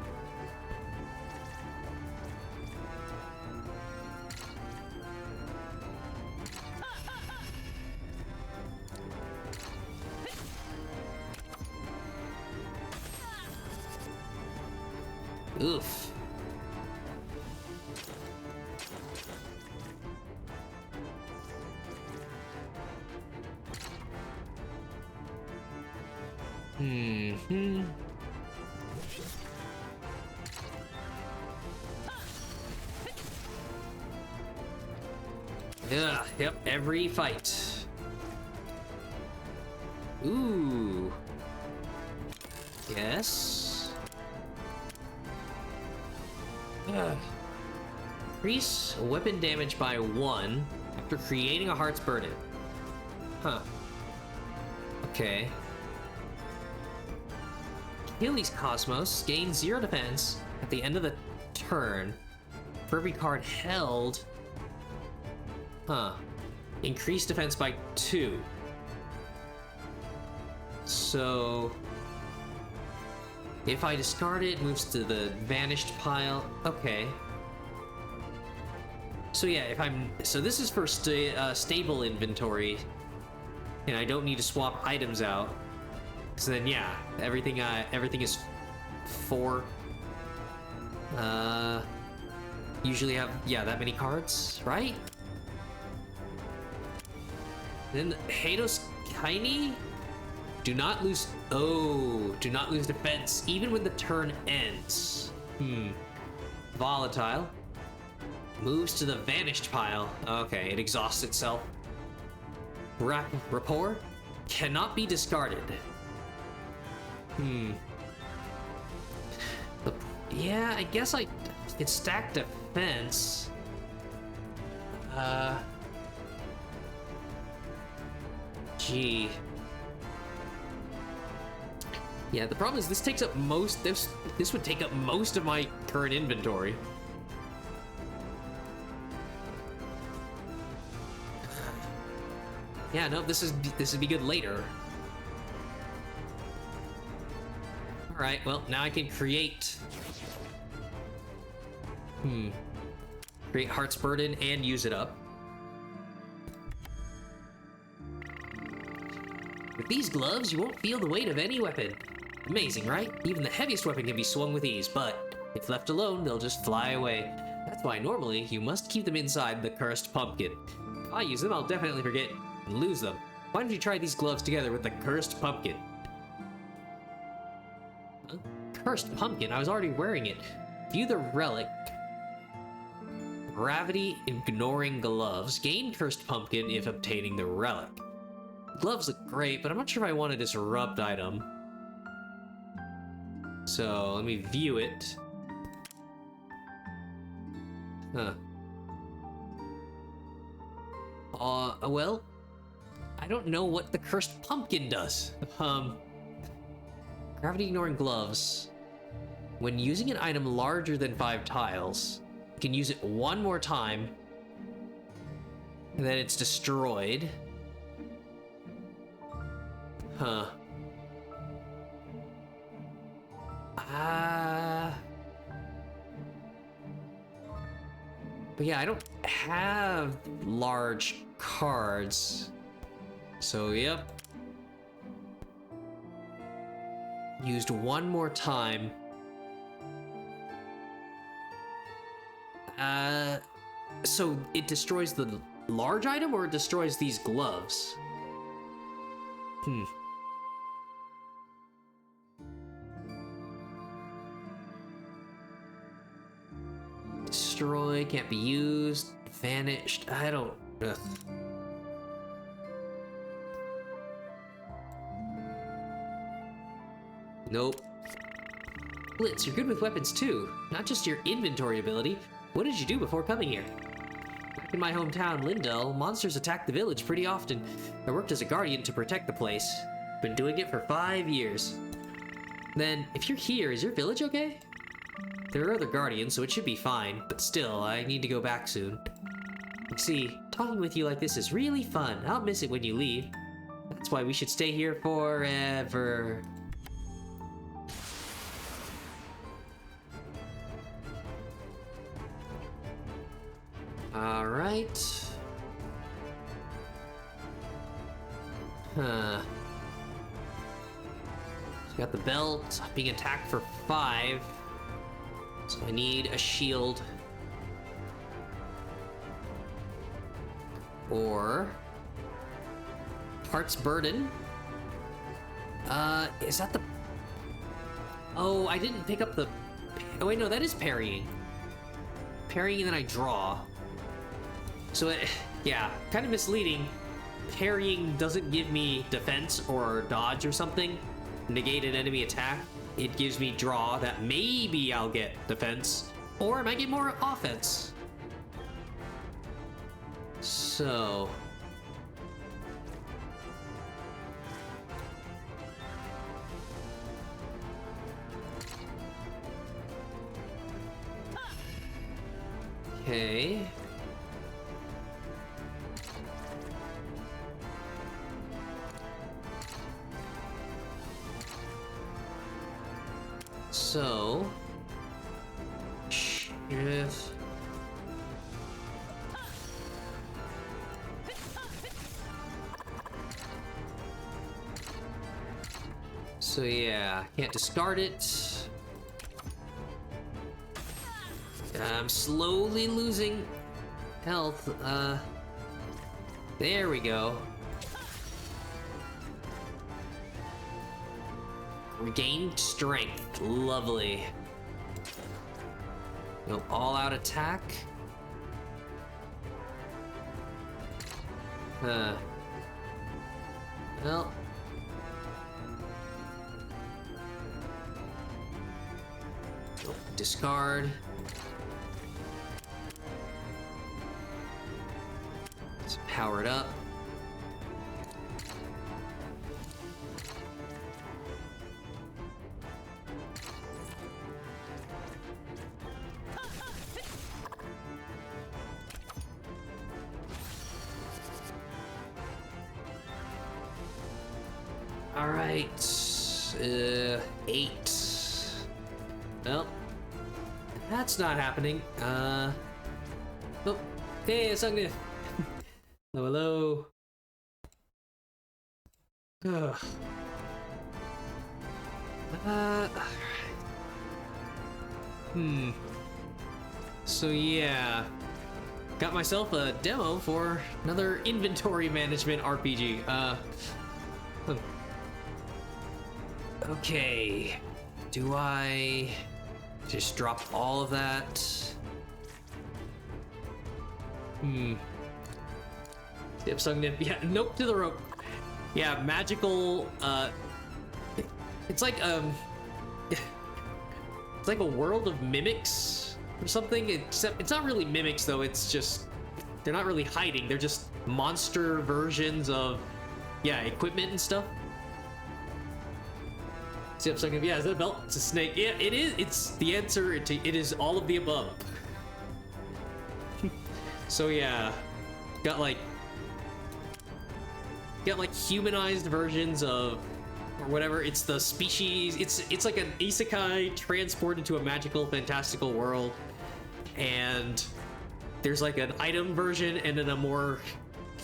Oof. Hmm. Yeah, yep, every fight. Ooh. Yes. Increase weapon damage by 1 after creating a Heart's Burden. Huh. Okay. Achilles Cosmos gains 0 defense at the end of the turn. For every card held. Huh. Increase defense by 2. So if I discard it, it moves to the vanished pile. Okay. So yeah, so this is for stable inventory, and I don't need to swap items out. So then yeah, everything is 4. Usually have that many cards, right? Then Hados Kaini. Do not lose defense even when the turn ends. Volatile. Moves to the vanished pile. Okay, it exhausts itself. Rapport cannot be discarded. Yeah, I guess I could stack defense. Gee. Yeah, the problem is this takes up this would take up most of my current inventory. Yeah, no, this would be good later. All right, well, now I can create create Heart's Burden and use it up. With these gloves, you won't feel the weight of any weapon. Amazing, right? Even the heaviest weapon can be swung with ease, but if left alone, they'll just fly away. That's why normally you must keep them inside the cursed pumpkin. If I use them, I'll definitely forget and lose them. Why don't you try these gloves together with the cursed pumpkin? Huh? Cursed pumpkin? I was already wearing it. View the relic. Gravity ignoring gloves. Gain cursed pumpkin if obtaining the relic. Gloves look great, but I'm not sure if I want a disrupt item. So let me view it. Huh. Well, I don't know what the cursed pumpkin does. Gravity ignoring gloves. When using an item larger than 5 tiles, you can use it one more time, and then it's destroyed. Huh. But yeah, I don't have large cards. So, yep. Used one more time. So it destroys the large item or it destroys these gloves? Destroy, can't be used, vanished. I don't. Ugh. Nope. Blitz, you're good with weapons too, not just your inventory ability. What did you do before coming here? Back in my hometown, Lindell, monsters attack the village pretty often. I worked as a guardian to protect the place. Been doing it for 5 years. Then, if you're here, is your village okay? There are other guardians, so it should be fine, but still, I need to go back soon. You see, talking with you like this is really fun. I'll miss it when you leave. That's why we should stay here forever. Alright. Huh. Got the belt, being attacked for 5. So I need a shield. Or Heart's Burden. Is that the... Oh, I didn't pick up the... Oh wait, no, that is parrying. Parrying and then I draw. So it, yeah, kind of misleading. Parrying doesn't give me defense or dodge or something. Negate an enemy attack. It gives me draw that maybe I'll get defense, or I might get more offense. So... Okay. So... Shift... So yeah, can't discard it. I'm slowly losing health. There we go. Regained strength. Lovely. Go all out attack. Well. Discard. Let's power it up. All right, 8. Well, that's not happening. Oh, hey, it's Ugna. Hello, hello. Ugh. So yeah, got myself a demo for another inventory management RPG. Okay, do I just drop all of that? Yep, Sungnip. Yeah, nope to the rope. Yeah, magical. It's like it's like a world of mimics or something. Except it's not really mimics though. It's just they're not really hiding. They're just monster versions of equipment and stuff. Yep, Sungnip. Yeah, is that a belt? It's a snake. Yeah, it is. It's the answer. It is all of the above. So yeah, got like humanized versions of or whatever. It's the species. It's like an isekai transported to a magical, fantastical world, and there's like an item version and then a more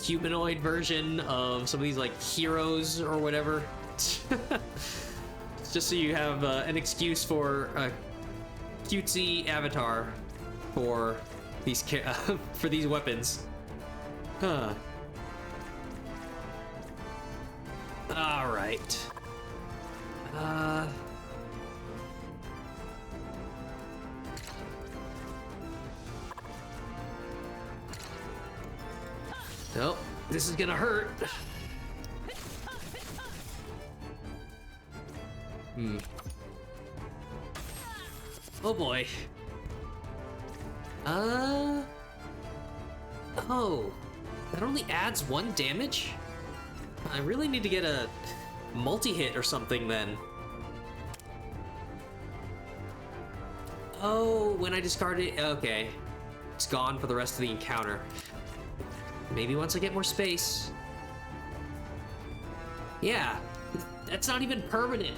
humanoid version of some of these like heroes or whatever. Just so you have an excuse for a cutesy avatar for these for these weapons. Huh. All right. Nope. This is gonna hurt. Oh boy. Oh, that only adds 1 damage? I really need to get a multi-hit or something then. Oh, when I discard it, okay. It's gone for the rest of the encounter. Maybe once I get more space. Yeah, that's not even permanent.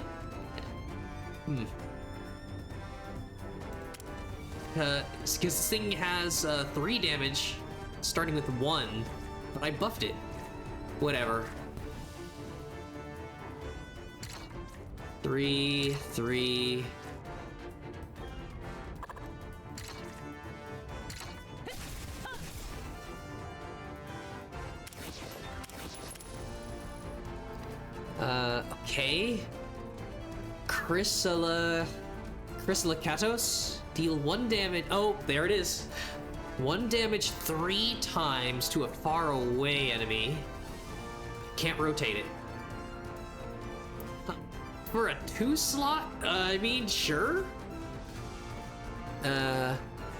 Because this thing has 3 damage, starting with 1, but I buffed it. Whatever. 3, 3. Okay. Chrysalicatos. Deal 1 damage. Oh, there it is. 1 damage 3 times to a far away enemy. Can't rotate it. Huh. For a 2 slot? I mean, sure.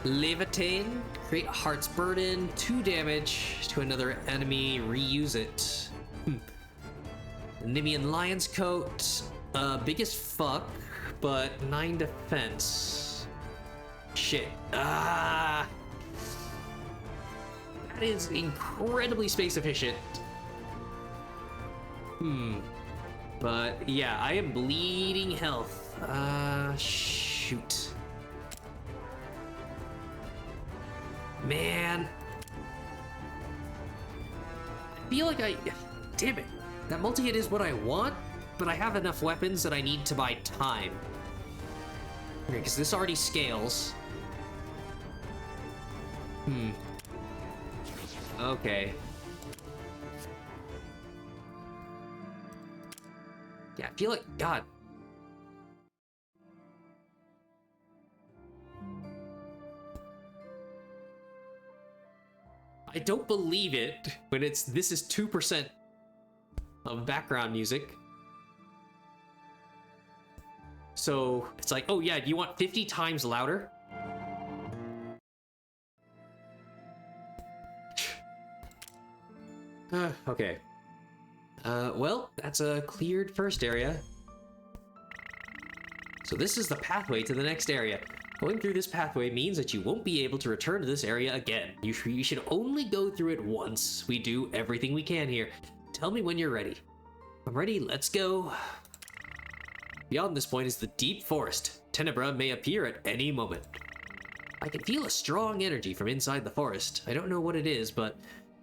Levitain. Create Heart's Burden, 2 damage to another enemy, reuse it. Nimian Lion's Coat, big as fuck, but 9 defense. Shit. That is incredibly space efficient. But yeah, I am bleeding health. Shoot. Man. I feel like damn it. That multi-hit is what I want, but I have enough weapons that I need to buy time. Okay, because this already scales. Okay. Yeah, I feel like, God. I don't believe it when this is 2% of background music. So it's like, oh yeah, do you want 50 times louder? Okay. Well, that's a cleared first area. So this is the pathway to the next area. Going through this pathway means that you won't be able to return to this area again. You should only go through it once. We do everything we can here. Tell me when you're ready. I'm ready, let's go. Beyond this point is the deep forest. Tenebra may appear at any moment. I can feel a strong energy from inside the forest. I don't know what it is, but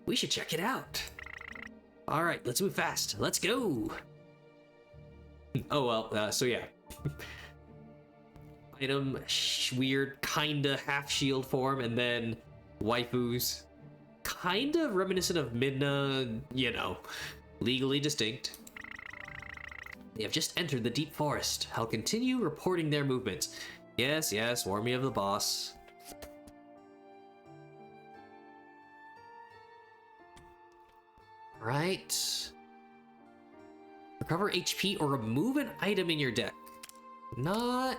we should check it out. All right, let's move fast. Let's go. Oh, well, so yeah. Item, weird, kinda half shield form, and then waifus. Kinda reminiscent of Midna, you know, legally distinct. They have just entered the deep forest. I'll continue reporting their movements. Yes, yes, warn me of the boss. Right. Recover HP or remove an item in your deck. Not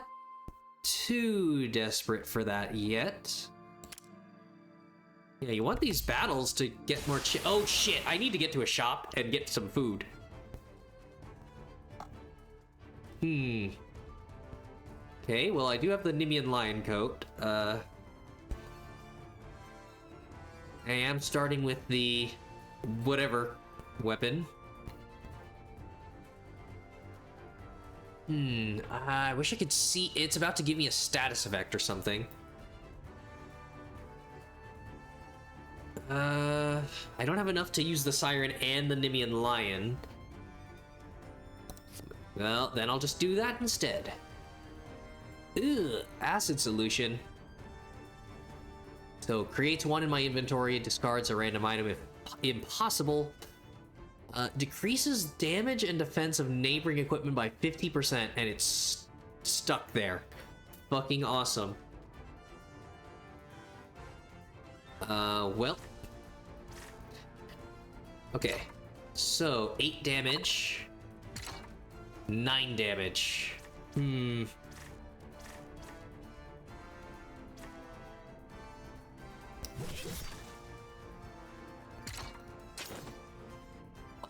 too desperate for that yet. Yeah, you want these battles to get more oh shit, I need to get to a shop and get some food. Okay, well I do have the Nimian Lion Coat. I am starting with the whatever weapon. I wish I could see. It's about to give me a status effect or something. I don't have enough to use the Siren and the Nimian Lion. Well, then I'll just do that instead. Ugh, acid solution. So creates one in my inventory, discards a random item if impossible. Decreases damage and defense of neighboring equipment by 50%, and it's stuck there. Fucking awesome. Well. Okay. So, 8 damage. 9 damage.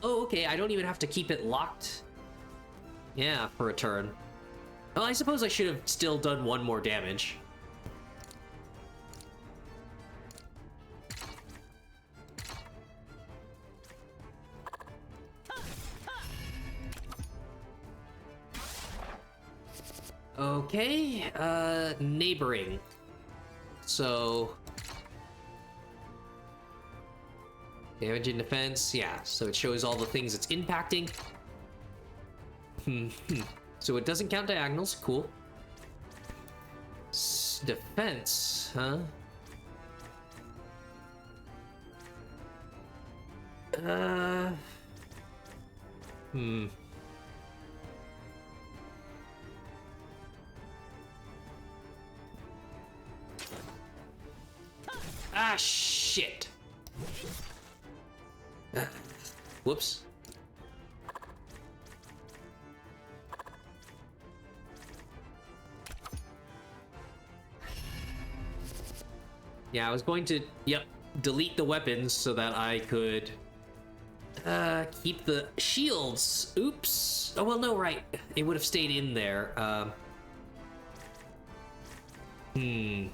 Oh, okay, I don't even have to keep it locked. Yeah, for a turn. Well, I suppose I should have still done 1 more damage. Okay, neighboring. So... damage and defense, yeah, so it shows all the things it's impacting. So it doesn't count diagonals, cool. Defense, huh? Ah, shit. Whoops. Yeah, I was going to, yep, delete the weapons so that I could keep the shields. Oops. Oh, well, no, right. It would have stayed in there. Hmm.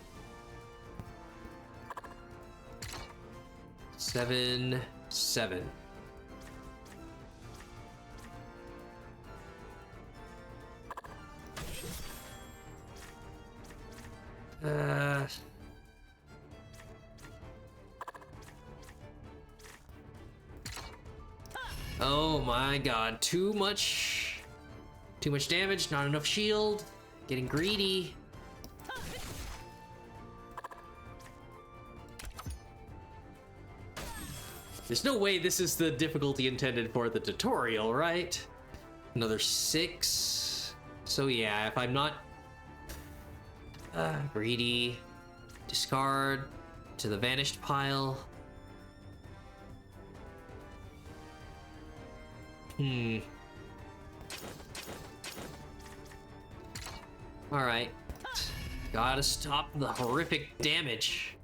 7, 7. Uh... Oh my god, too much damage, not enough shield, getting greedy. There's no way this is the difficulty intended for the tutorial, right? Another 6. So yeah, if I'm not greedy, discard to the vanished pile. Alright. Gotta stop the horrific damage.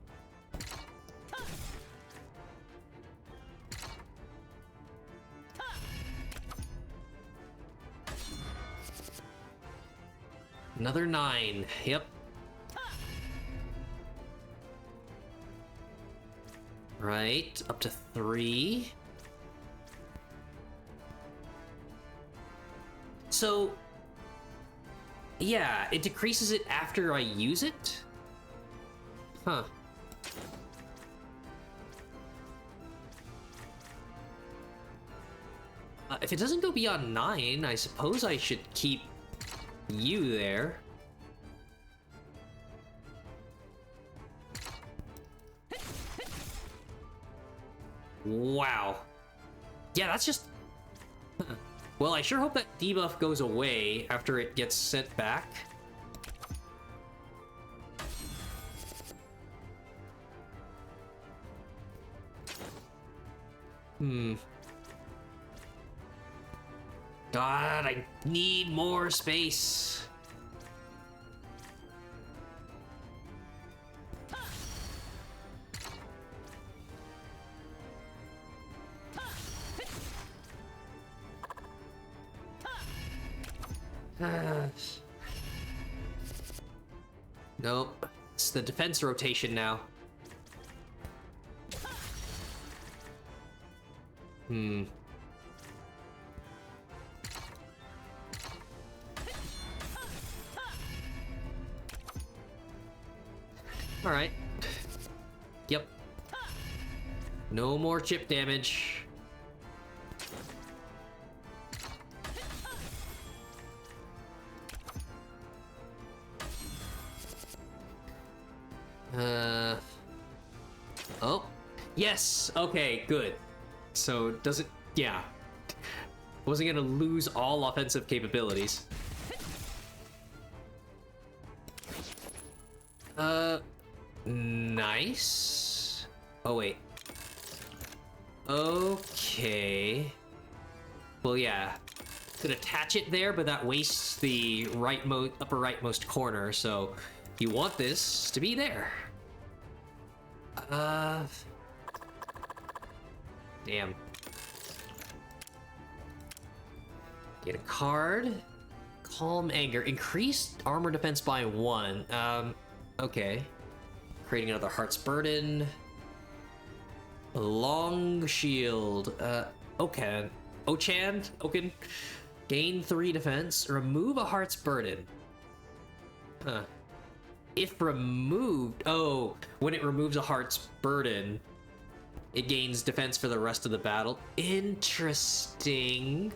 Another 9. Yep. Right. Up to 3. So, yeah, it decreases it after I use it? Huh. If it doesn't go beyond 9, I suppose I should keep you there. Wow. Yeah, that's just... Well, I sure hope that debuff goes away after it gets sent back. God, I need more space. Nope. It's the defense rotation now. Alright. Yep. No more chip damage. Oh. Yes! Okay, good. So, does it... Yeah. Wasn't gonna lose all offensive capabilities. Nice. Oh, wait. Okay. Well, yeah. Could attach it there, but that wastes the upper rightmost corner, so you want this to be there. Damn. Get a card. Calm Anger. Increased armor defense by 1. Okay. Creating another Heart's Burden. Long Shield. Okan. Okan. Gain 3 defense. Remove a Heart's Burden. Huh. If removed... Oh, when it removes a Heart's Burden, it gains defense for the rest of the battle. Interesting.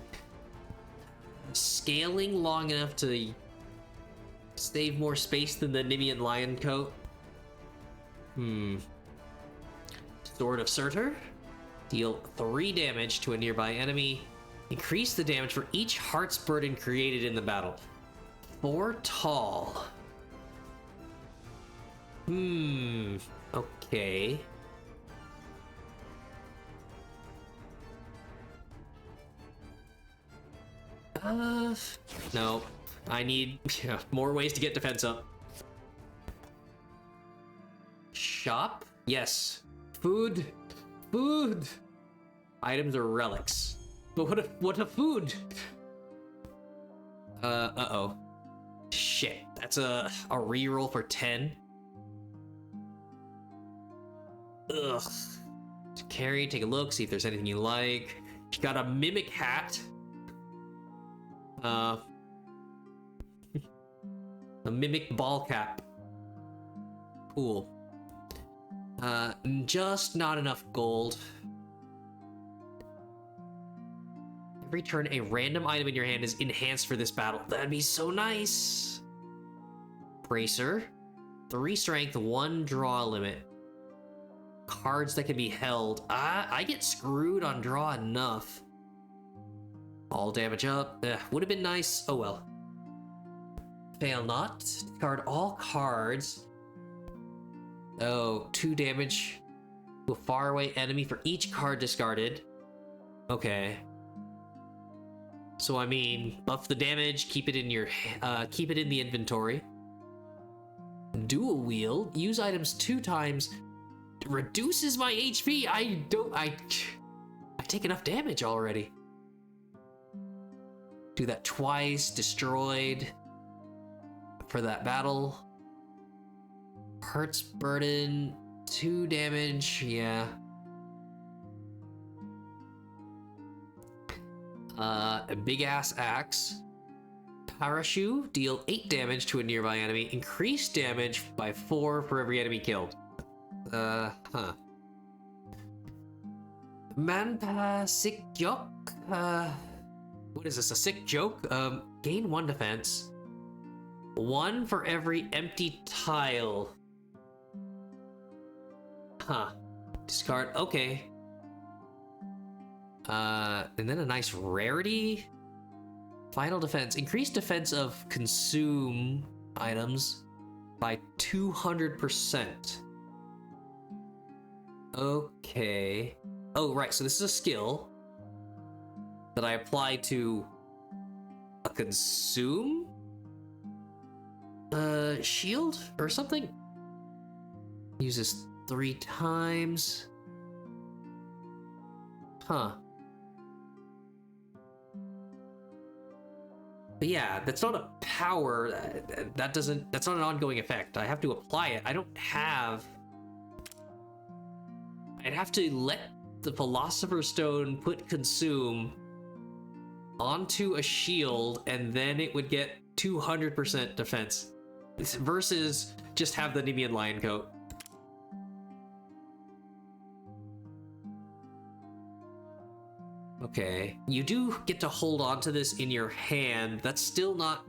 Scaling long enough to save more space than the Nimian Lion Coat. Sword of Surtur. Deal 3 damage to a nearby enemy. Increase the damage for each Heart's Burden created in the battle. 4 tall. Okay. No. I need more ways to get defense up. shop? Yes. Food. Food. Items or relics. But what a food? Uh-oh. Shit. That's a reroll for 10. Ugh. Carry, take a look, see if there's anything you like. You got a mimic hat. A mimic ball cap. Cool. Just not enough gold. Every turn, a random item in your hand is enhanced for this battle. That'd be so nice. Bracer. 3 strength, 1 draw limit. Cards that can be held. I get screwed on draw enough. All damage up. Would have been nice. Oh well. Fail not. Discard all cards. Oh, 2 damage to a faraway enemy for each card discarded. Okay. So I mean, buff the damage, keep it in your, keep it in the inventory. Dual wield, use items 2 times, reduces my HP. I take enough damage already. Do that twice, destroyed for that battle. Heart's burden, 2 damage, yeah. A big ass axe. Parachute, deal 8 damage to a nearby enemy. Increase damage by 4 for every enemy killed. Manpa sick joke. What is this? A sick joke? Gain 1 defense. 1 for every empty tile. Huh. Discard. Okay. And then a nice rarity. Final defense. Increased defense of consume items by 200%. Okay. Oh, right. So this is a skill that I apply to a consume shield or something. Use this 3 times. Huh. But yeah, that's not a power. That's not an ongoing effect. I have to apply it. I don't have. I'd have to let the Philosopher's Stone put consume onto a shield, and then it would get 200% defense. Versus just have the Nemean Lion Coat. Okay, you do get to hold on to this in your hand. That's still not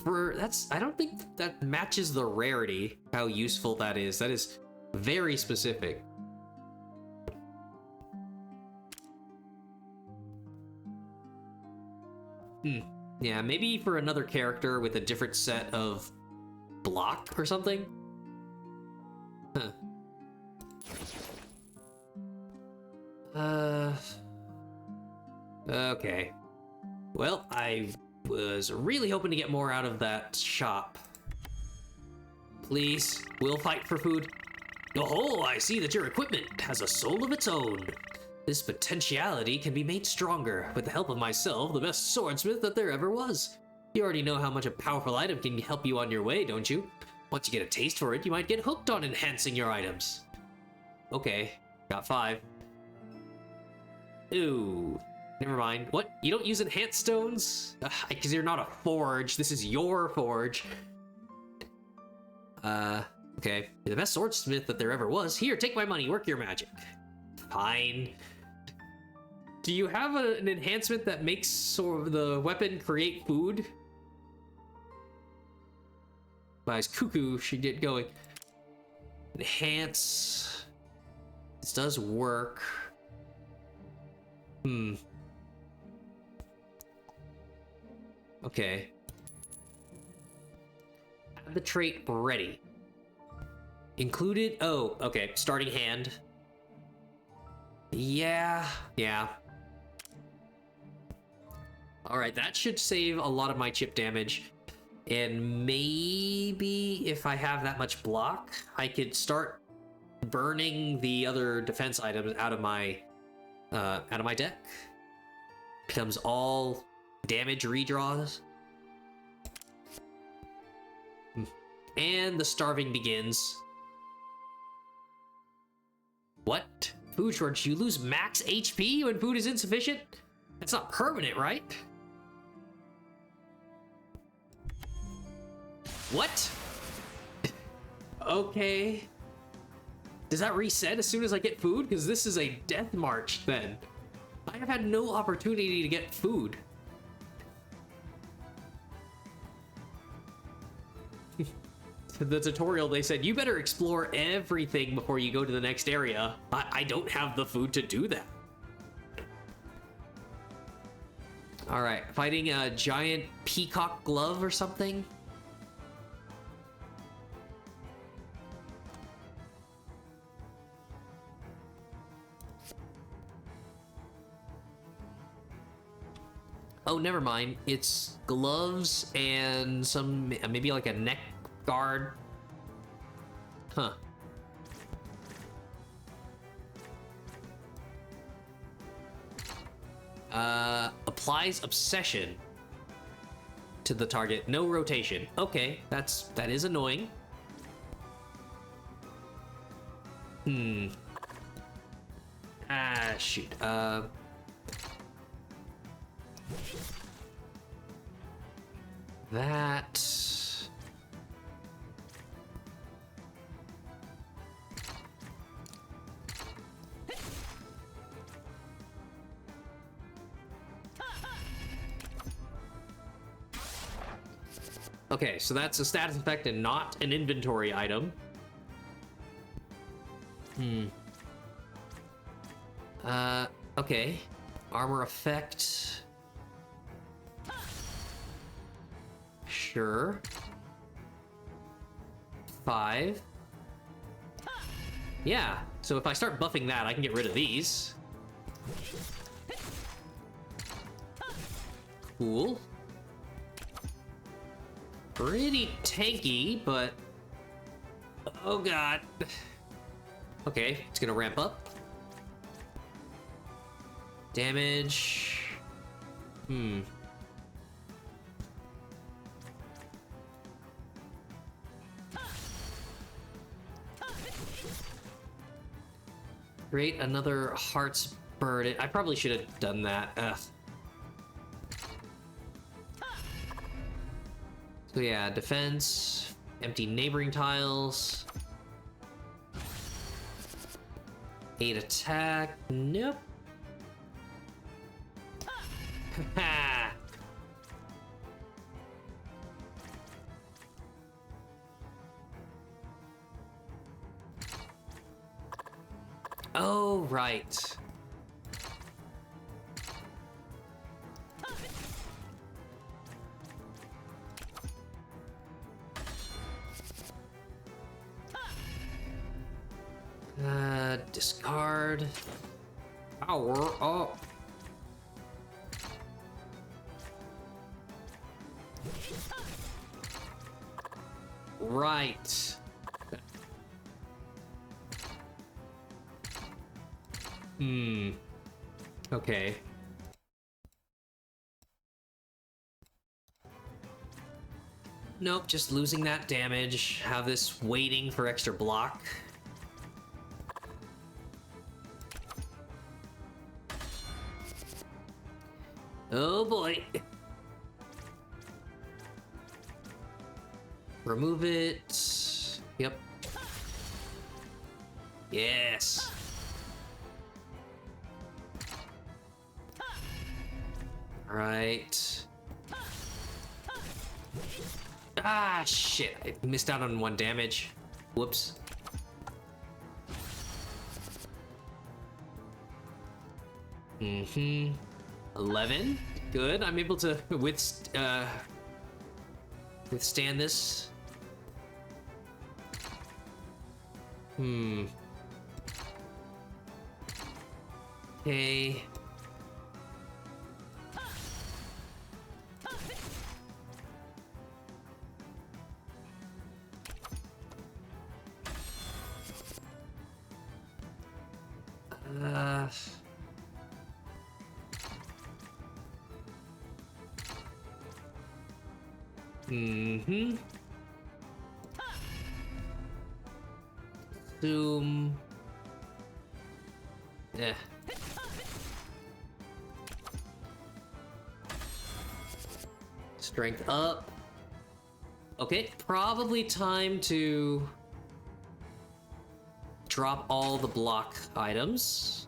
I don't think that matches the rarity, how useful that is. That is very specific. Yeah, maybe for another character with a different set of block or something. Okay. Well, I was really hoping to get more out of that shop. Please, we'll fight for food. Oh, I see that your equipment has a soul of its own. This potentiality can be made stronger with the help of myself, the best swordsmith that there ever was. You already know how much a powerful item can help you on your way, don't you? Once you get a taste for it, you might get hooked on enhancing your items. Okay, got 5. Ooh, never mind. What? You don't use enhanced stones? Because you're not a forge. This is your forge. Okay. You're the best swordsmith that there ever was. Here, take my money. Work your magic. Fine. Do you have an enhancement that makes the weapon create food? By his cuckoo, she get going. Enhance. This does work. Okay. Have the trait ready. Included. Oh, okay. Starting hand. Yeah. All right, that should save a lot of my chip damage. And maybe if I have that much block, I could start burning the other defense items out of my deck. Becomes all damage redraws. And the starving begins. What? Food shortage. You lose max HP when food is insufficient? That's not permanent, right? What? Okay. Does that reset as soon as I get food? Because this is a death march then. I have had no opportunity to get food. The tutorial, they said, you better explore everything before you go to the next area. I don't have the food to do that. All right, fighting a giant peacock glove or something. Oh, never mind. It's gloves and some, maybe like a neck guard. Huh. Applies obsession to the target. No rotation. Okay, that is annoying. Ah, shoot. That... Okay, so that's a status effect and not an inventory item. Okay. Armor effect. Sure. 5. Yeah, so if I start buffing that, I can get rid of these. Cool. Pretty tanky, but... Oh god. Okay, it's gonna ramp up. Damage... Create another heart's burden. I probably should have done that. Ugh. So yeah, defense, empty neighboring tiles. 8 attack. Nope. Ha. Oh, right. Discard. Power up. Right. Okay. Nope, just losing that damage. Have this waiting for extra block. Oh boy. Remove it. Yep. Yes. Right. Ah, shit. I missed out on 1 damage. Whoops. Mm-hmm. 11. Good. I'm able to withstand this. Okay. Mm-hmm. Zoom. Eh. Strength up. Okay, probably time to drop all the block items.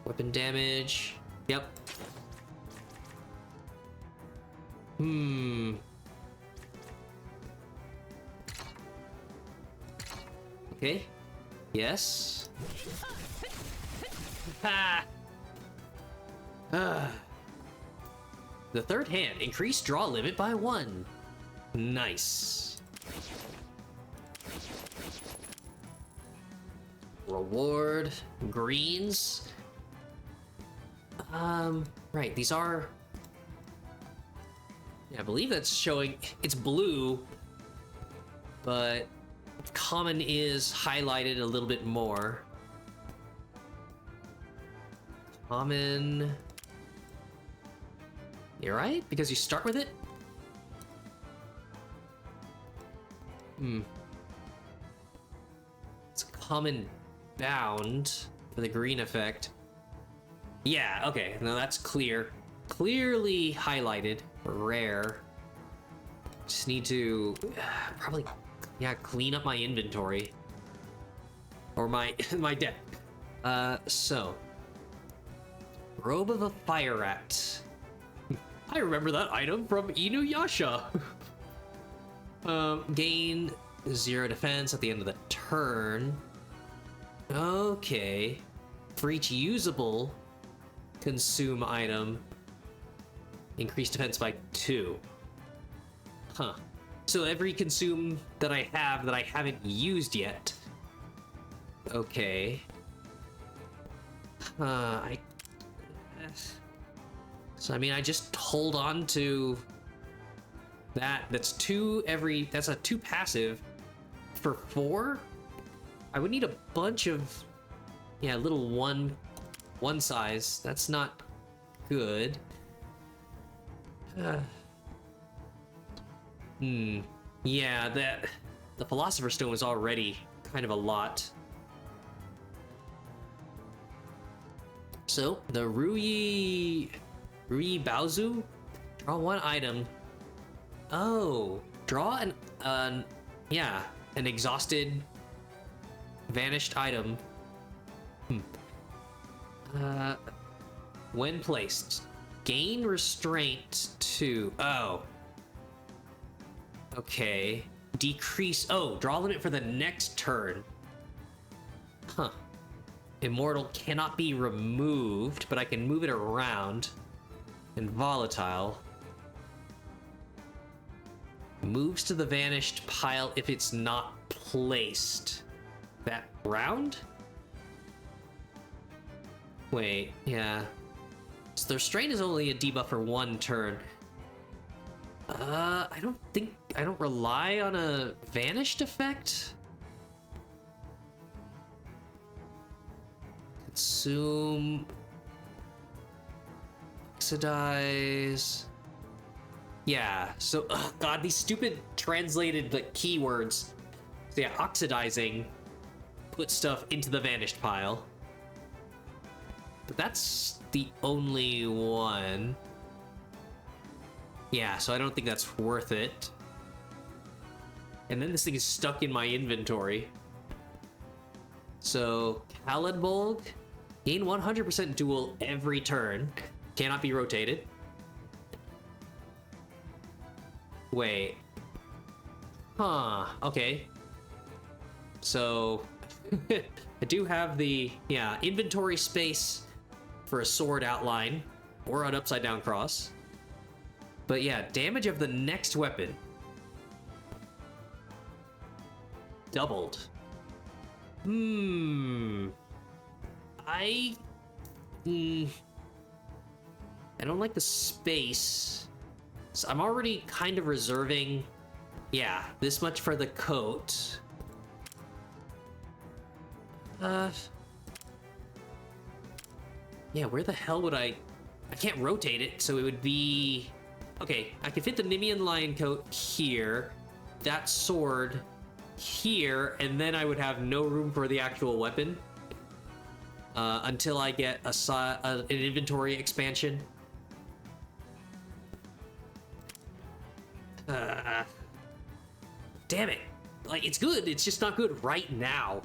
Weapon damage. Yep. Okay. Yes. Ha! The third hand. Increase draw limit by 1. Nice. Reward. Greens. Right, these are... Yeah, I believe that's showing... It's blue, but common is highlighted a little bit more. Common... You're right? Because you start with it? It's common bound for the green effect. Yeah, okay. Now that's clear. Clearly highlighted. Rare. Just need to probably, yeah, clean up my inventory. Or my my deck. So. Robe of a Fire Rat. I remember that item from Inuyasha. Gain 0 defense at the end of the turn. Okay. For each usable consume item, increase defense by 2. Huh. So every consume that I have that I haven't used yet. Okay. So I mean, I just hold on to that. That's 2 every. That's a 2 passive for 4. I would need a bunch of, yeah, little one size. That's not good. Yeah, the Philosopher's Stone was already kind of a lot. So the Rui Baozu, draw 1 item. Oh, draw an exhausted, vanished item. When placed, gain restraint to... Oh. Okay. Decrease... Oh, draw limit for the next turn. Huh. Immortal cannot be removed, but I can move it around. And volatile. Moves to the vanished pile if it's not placed. That round? Wait, yeah. So the restraint is only a debuff for 1 turn. I don't rely on a vanished effect? Consume. Oxidize. Yeah, so, God, these stupid translated like keywords. So yeah, oxidizing. Put stuff into the vanished pile. But that's the only one. Yeah, so I don't think that's worth it. And then this thing is stuck in my inventory. So, Khalidbolg, gain 100% duel every turn. Cannot be rotated. Wait. Huh, okay. So, I do have the, yeah, inventory space for a sword outline or an upside down cross. But yeah, damage of the next weapon doubled. I don't like the space. So I'm already kind of reserving, yeah, this much for the coat. Yeah, where the hell would I can't rotate it, so it would be Okay, I can fit the Nimian lion coat here, that sword here, and then I would have no room for the actual weapon until I get an inventory expansion. Damn it. Like, it's good, it's just not good right now.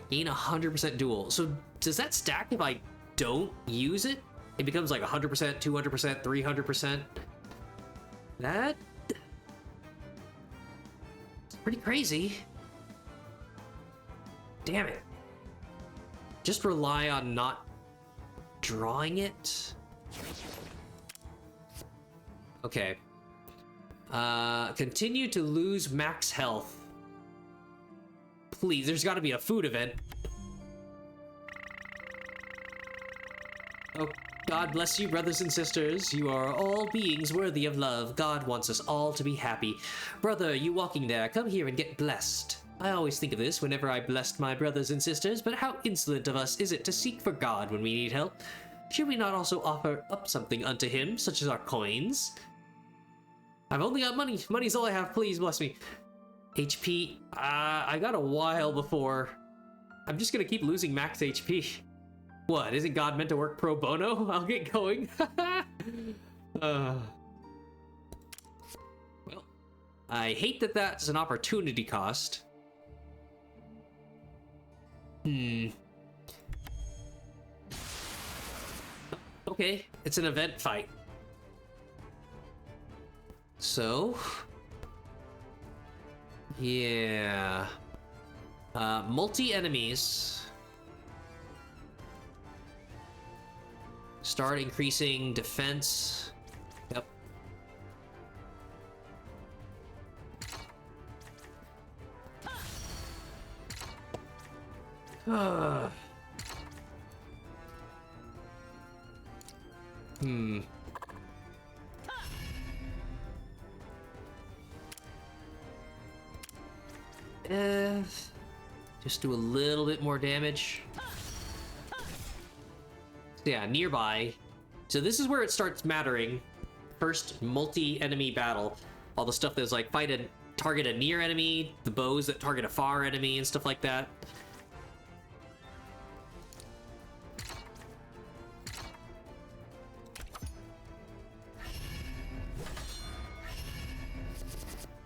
Gain 100% dual. So does that stack if I don't use it? It becomes like 100%, 200%, 300%. That... it's pretty crazy. Damn it. Just rely on not drawing it. Okay. Continue to lose max health. Please, there's got to be a food event. Oh, God bless you, brothers and sisters. You are all beings worthy of love. God wants us all to be happy. Brother, you walking there, come here and get blessed. I always think of this whenever I blessed my brothers and sisters, but how insolent of us is it to seek for God when we need help? Should we not also offer up something unto him, such as our coins? I've only got money. Money's all I have. Please bless me. HP. I got a while before. I'm just gonna keep losing max HP. What? Isn't God meant to work pro bono? I'll get going. Well, I hate that that's an opportunity cost. Okay, it's an event fight. So... yeah. Multi-enemies. Start increasing defense. Yep. Just do a little bit more damage. So yeah, nearby. So this is where it starts mattering. First multi-enemy battle. All the stuff that's like target a near enemy, the bows that target a far enemy and stuff like that.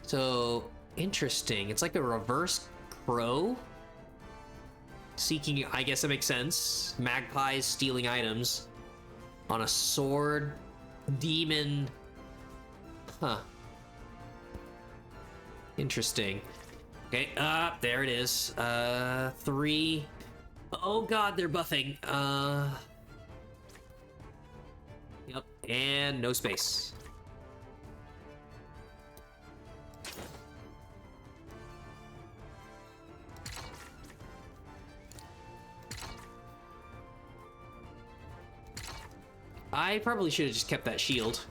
So, interesting. It's like a reverse crow. Seeking, I guess that makes sense. Magpies stealing items. On a sword. Demon. Huh. Interesting. Okay, there it is. 3. Oh god, they're buffing. Yep, and no space. I probably should have just kept that shield.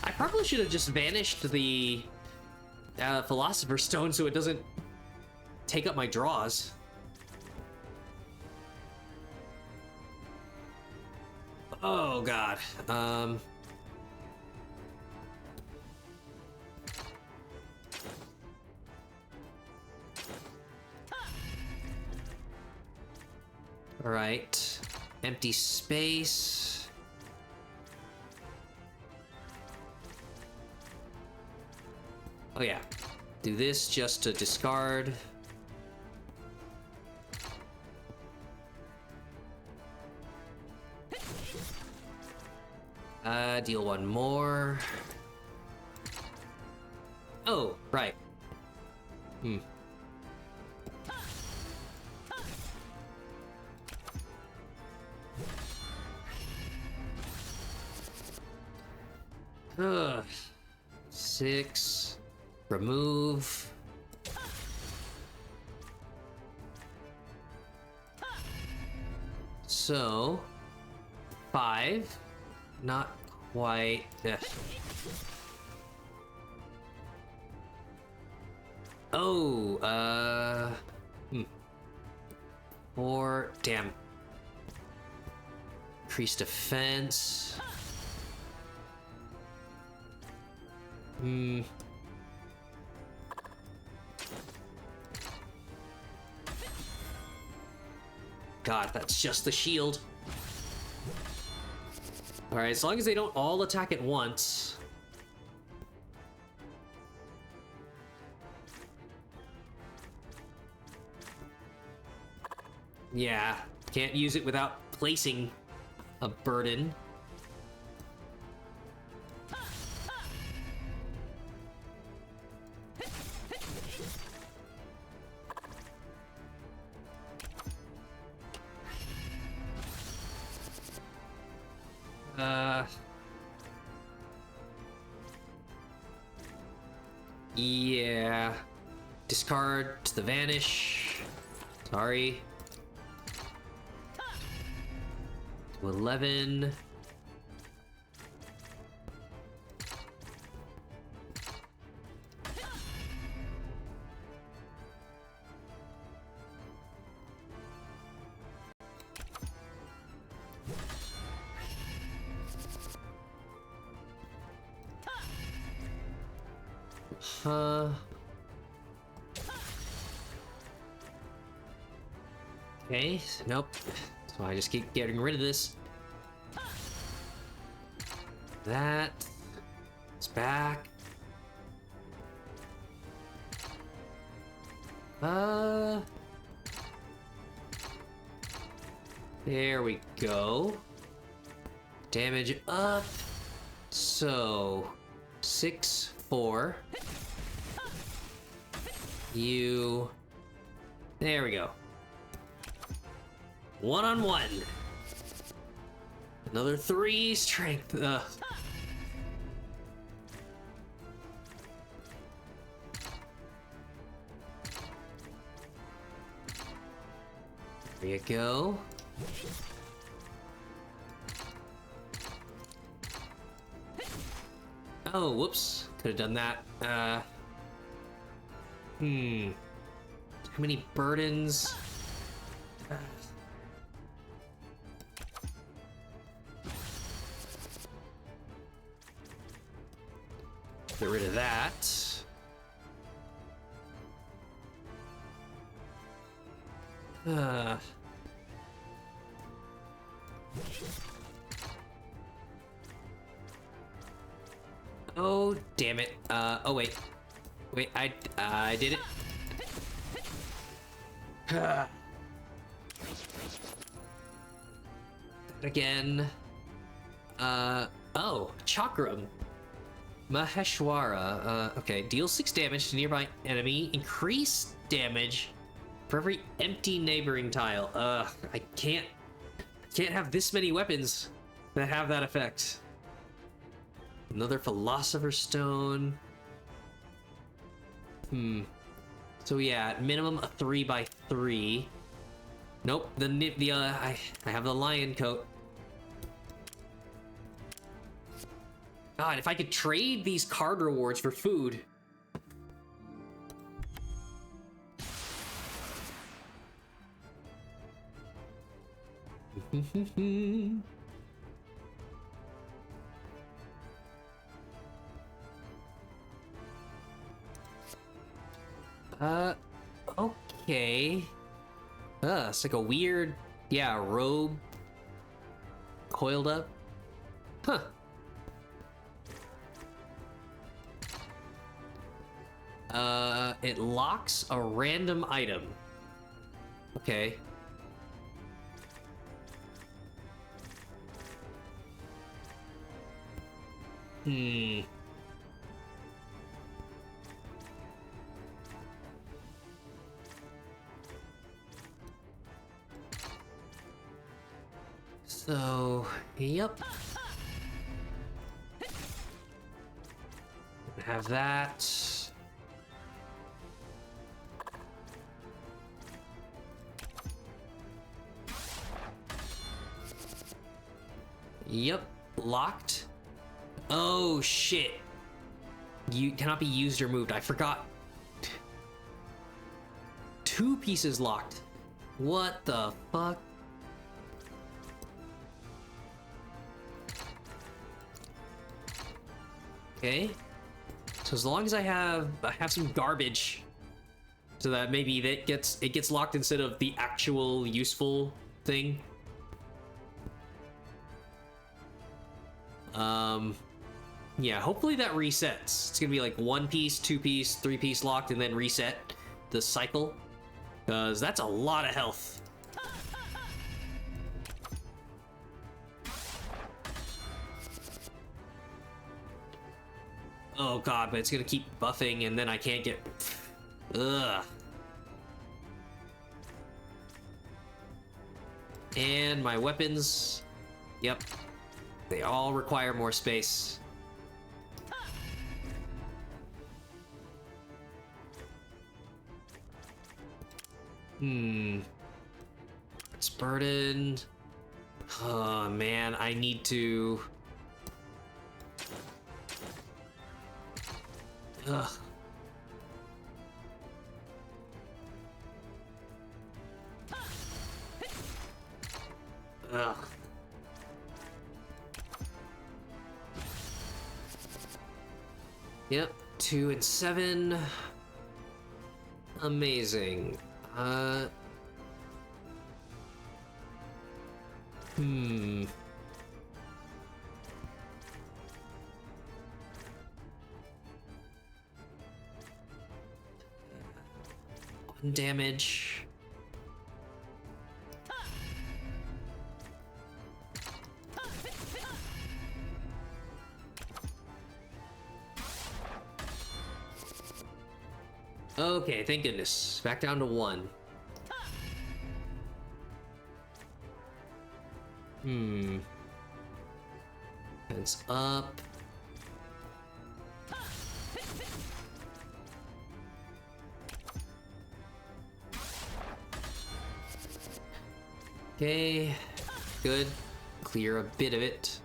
I probably should have just vanished the Philosopher's Stone so it doesn't take up my draws. Oh god. All right, empty space. Oh yeah, do this just to discard. Deal one more. Oh, right. Ugh. 6. Remove. So 5. Not quite. Oh, or damn. Increased defense. God, that's just the shield. Alright, as long as they don't all attack at once. Yeah, can't use it without placing a burden. Yeah. Discard to the vanish. Sorry. To 11. Okay, nope. So I just keep getting rid of this. That. It's back. There we go. Damage up. So 6, 4. You. There we go. 1-on-1. Another 3 strength. There you go. Oh, whoops. Could have done that. How many burdens? Get rid of that. Oh, damn it. Oh, wait. Wait, I did it. Again. Oh, Chakram. Maheshwara. Okay, deal 6 damage to nearby enemy. Increase damage for every empty neighboring tile. I can't have this many weapons that have that effect. Another Philosopher's Stone. So yeah, at minimum a 3x3. Nope, I have the lion coat. God, if I could trade these card rewards for food. Okay. It's like a weird, yeah, robe coiled up. Huh. It locks a random item. Okay. So, yep. Have that. Yep, locked. Oh shit. You cannot be used or moved. I forgot. 2 pieces locked. What the fuck? Okay. So as long as I have some garbage, so that maybe it gets locked instead of the actual useful thing. Yeah, hopefully that resets. It's gonna be like 1 piece, 2 piece, 3 piece locked, and then reset the cycle. Because that's a lot of health. Oh god, but it's gonna keep buffing, and then I can't get... Ugh. And my weapons... Yep. They all require more space. It's burdened. Oh man, I need to... Ugh. Ugh. Yep, 2 and 7. Amazing. Damage. Okay, thank goodness. Back down to 1. It's up. Okay, good. Clear a bit of it.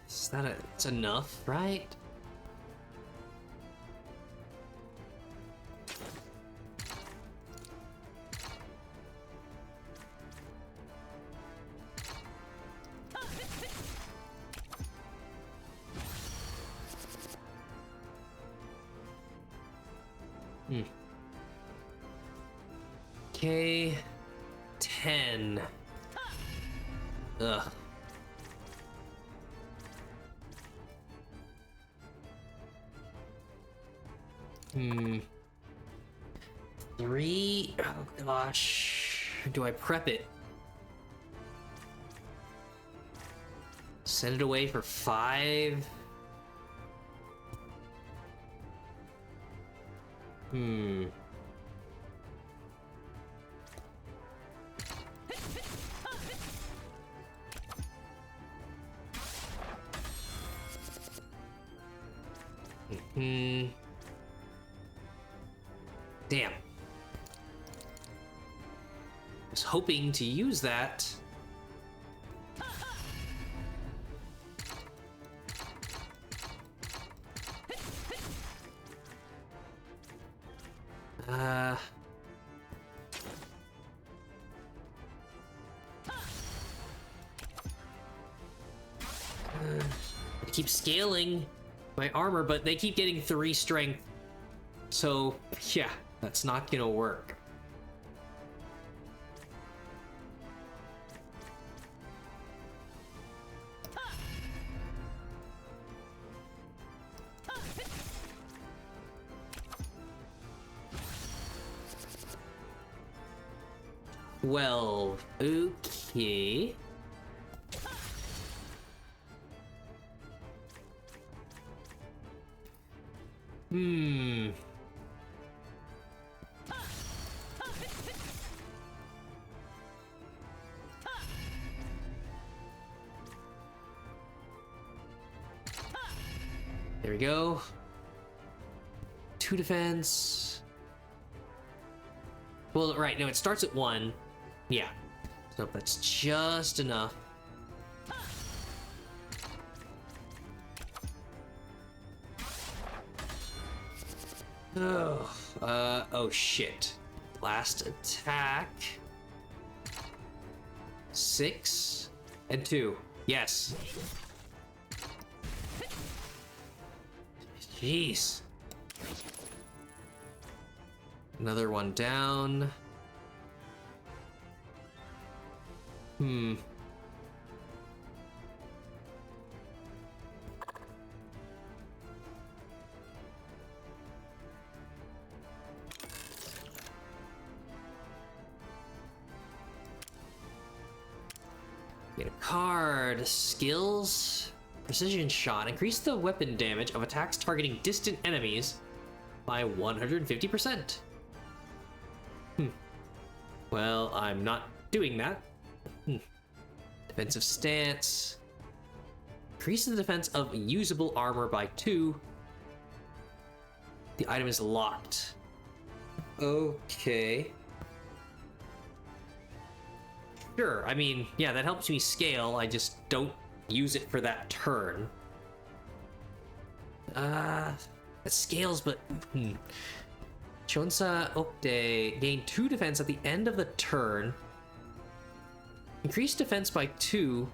Is that it's enough, right? Okay, 10. Ugh. Hmm. 3? Oh gosh. Do I prep it? Send it away for 5? Damn. I was hoping to use that. I keep scaling my armor, but they keep getting 3 strength. So, yeah, that's not gonna work. Well, okay. There we go. 2 defense. Well, right, no, it starts at 1. Yeah. So that's just enough. Oh, oh shit. Last attack. 6 and 2. Yes. Jeez. Another one down. Get a card. Skills. Precision shot. Increase the weapon damage of attacks targeting distant enemies by 150%. Well, I'm not doing that. Defensive stance. Increase the defense of usable armor by 2. The item is locked. Okay. Sure, I mean, yeah, that helps me scale. I just don't use it for that turn. It scales, but Chonsa Okde gain 2 defense at the end of the turn. Increase defense by 2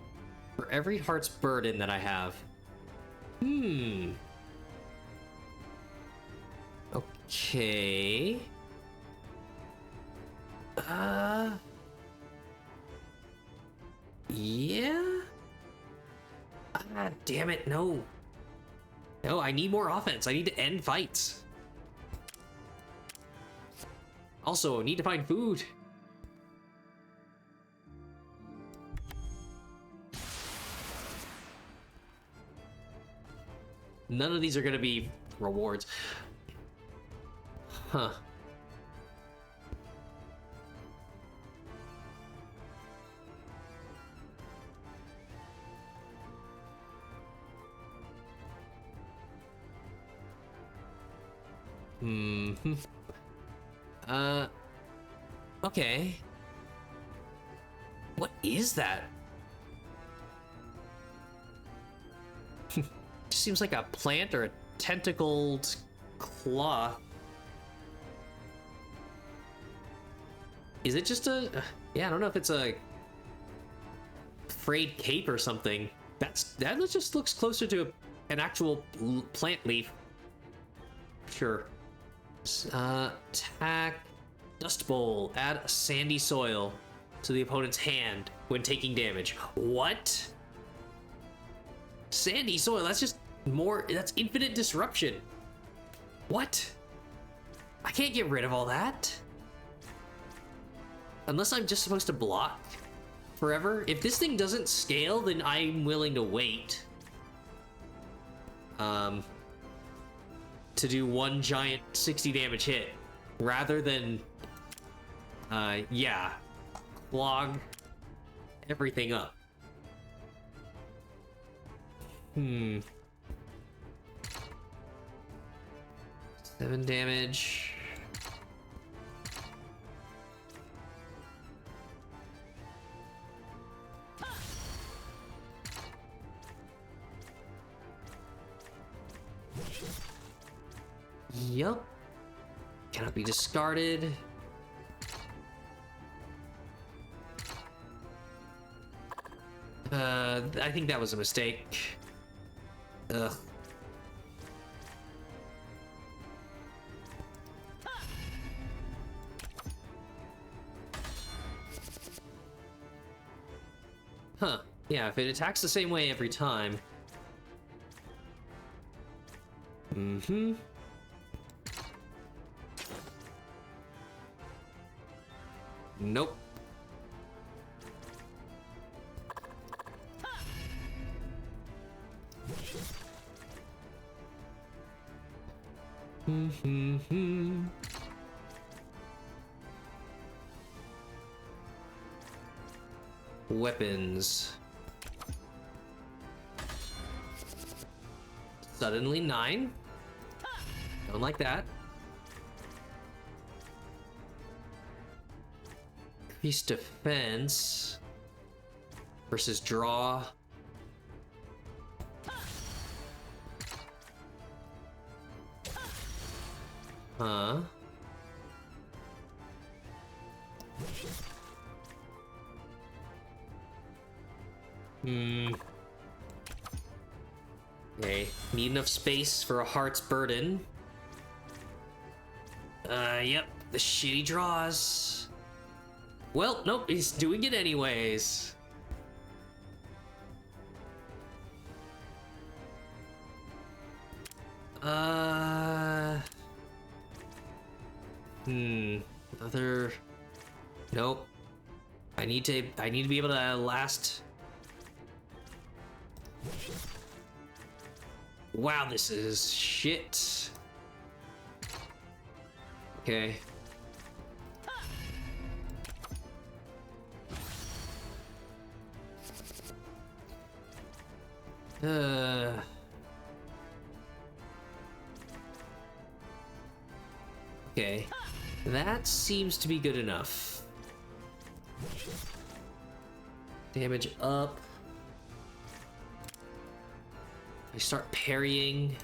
for every heart's burden that I have. Okay. Yeah? Ah, damn it, no. No, I need more offense. I need to end fights. Also, I need to find food. None of these are gonna be rewards. Huh. Okay. What is that? Just seems like a plant or a tentacled claw. Is it just a... Yeah, I don't know if it's a frayed cape or something. That just looks closer to an actual plant leaf. Sure. Attack. Dust Bowl. Add sandy soil to the opponent's hand when taking damage. What? Sandy soil? That's just more... That's infinite disruption. What? I can't get rid of all that. Unless I'm just supposed to block forever. If this thing doesn't scale, then I'm willing to wait. To do one giant 60 damage hit. Rather than... yeah. Clog everything up. 7 damage. Yup. Cannot be discarded. I think that was a mistake. Ugh. Huh. Yeah, if it attacks the same way every time. Nope. Weapons. Suddenly 9. Don't like that. Increase defense versus draw. Huh? Okay, need enough space for a heart's burden. Yep, the shitty draws. Well, nope, he's doing it anyways. Other... Nope. I need to be able to last... Wow, this is shit. Okay. Okay. That seems to be good enough. Damage up. I start parrying.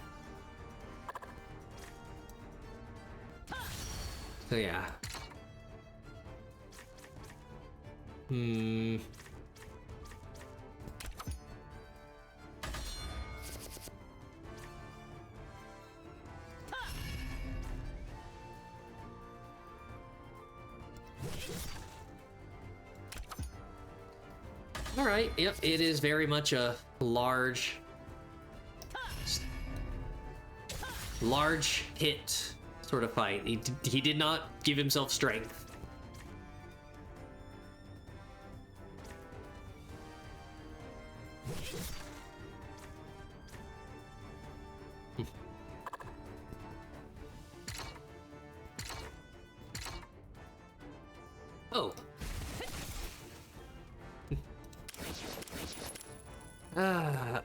So yeah. All right. Yep, it is very much a large hit sort of fight. He did not give himself strength. Oh.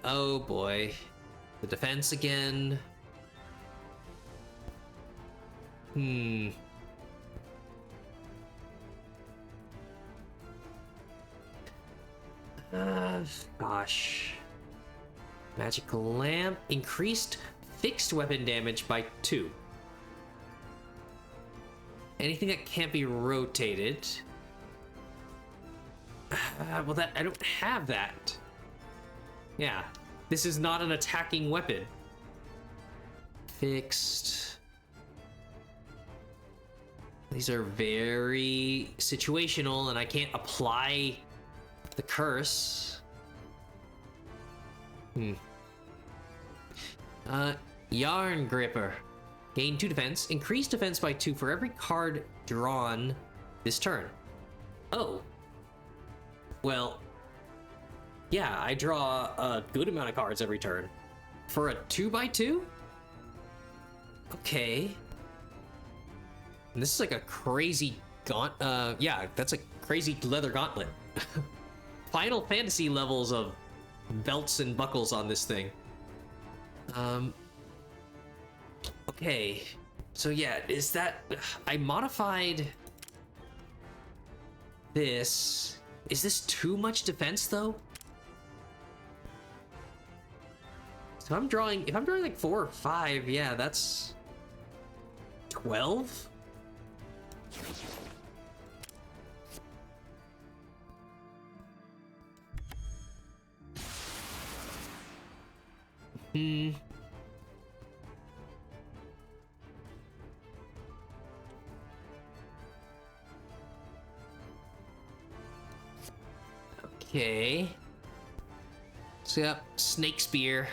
Oh boy. The defense again. Gosh. Magic lamp increased fixed weapon damage by 2. Anything that can't be rotated. Well, that I don't have that. Yeah, this is not an attacking weapon. Fixed. These are very situational, and I can't apply the curse. Yarn Gripper. Gain 2 defense. Increase defense by 2 for every card drawn this turn. Oh. Well, yeah, I draw a good amount of cards every turn. For a 2x2? Okay. And this is like a crazy yeah, that's a crazy leather gauntlet. Final Fantasy levels of belts and buckles on this thing. Okay. So yeah, is that... I modified this. Is this too much defense though? So if I'm drawing like 4 or 5, yeah, that's 12? Okay. So yep, snake spear.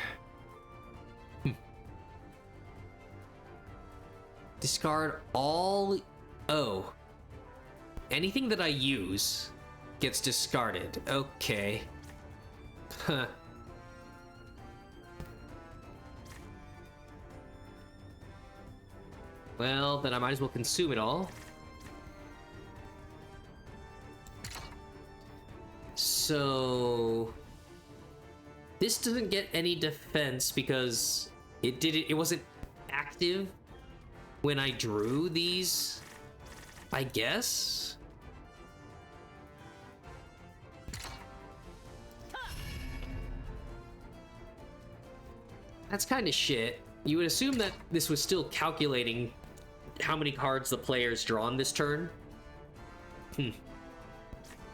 Discard all... Oh. Anything that I use gets discarded. Okay. Huh. Well, then I might as well consume it all. So... This doesn't get any defense because it wasn't active when I drew these, I guess? That's kind of shit. You would assume that this was still calculating how many cards the player's drawn this turn.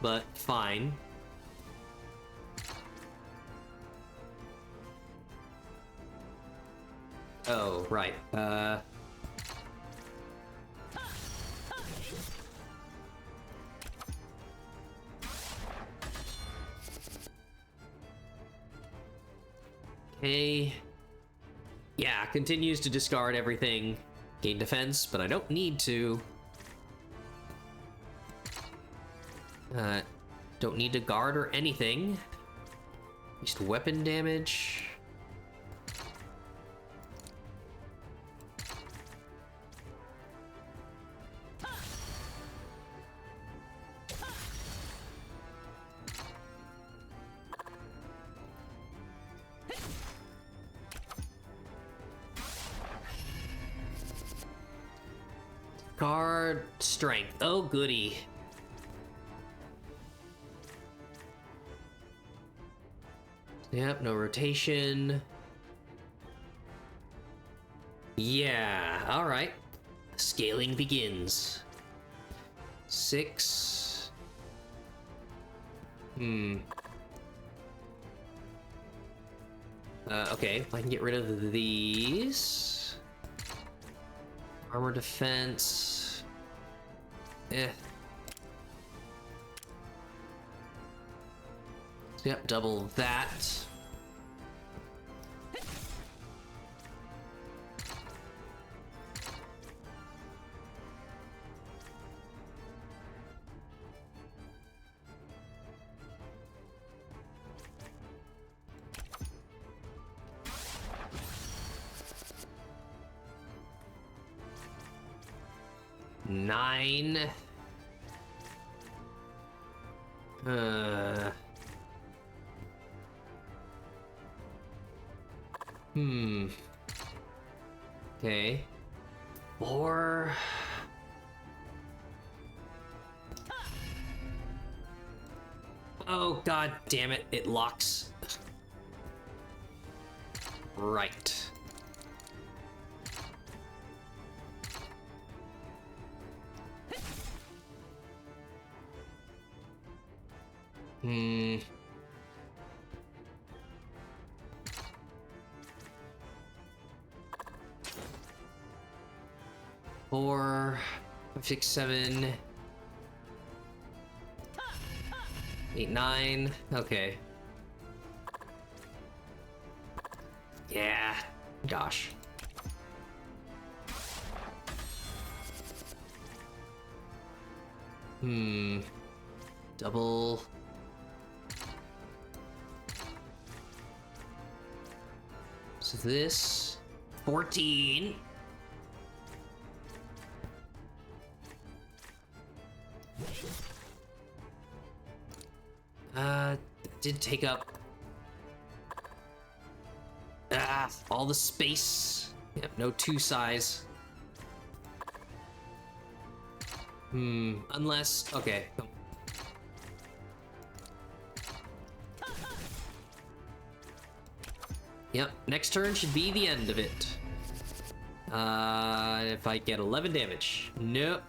But fine. Oh, right. Okay. Yeah, continues to discard everything. Gain defense, but I don't need to. Don't need to guard or anything. Just weapon damage. Guard strength. Oh, goody. Yep, no rotation. Yeah, all right. Scaling begins. 6. Okay, I can get rid of these. Armor defense. Yep, double that. Nine. Okay. 4. Oh, god damn it. It locks. Right. Four, 5, 6, 7, 8, 9. Okay. Yeah. Gosh. Double. So this 14. Did take up all the space. Yep, no 2 size. Unless okay. Yep, next turn should be the end of it. If I get 11 damage. Nope.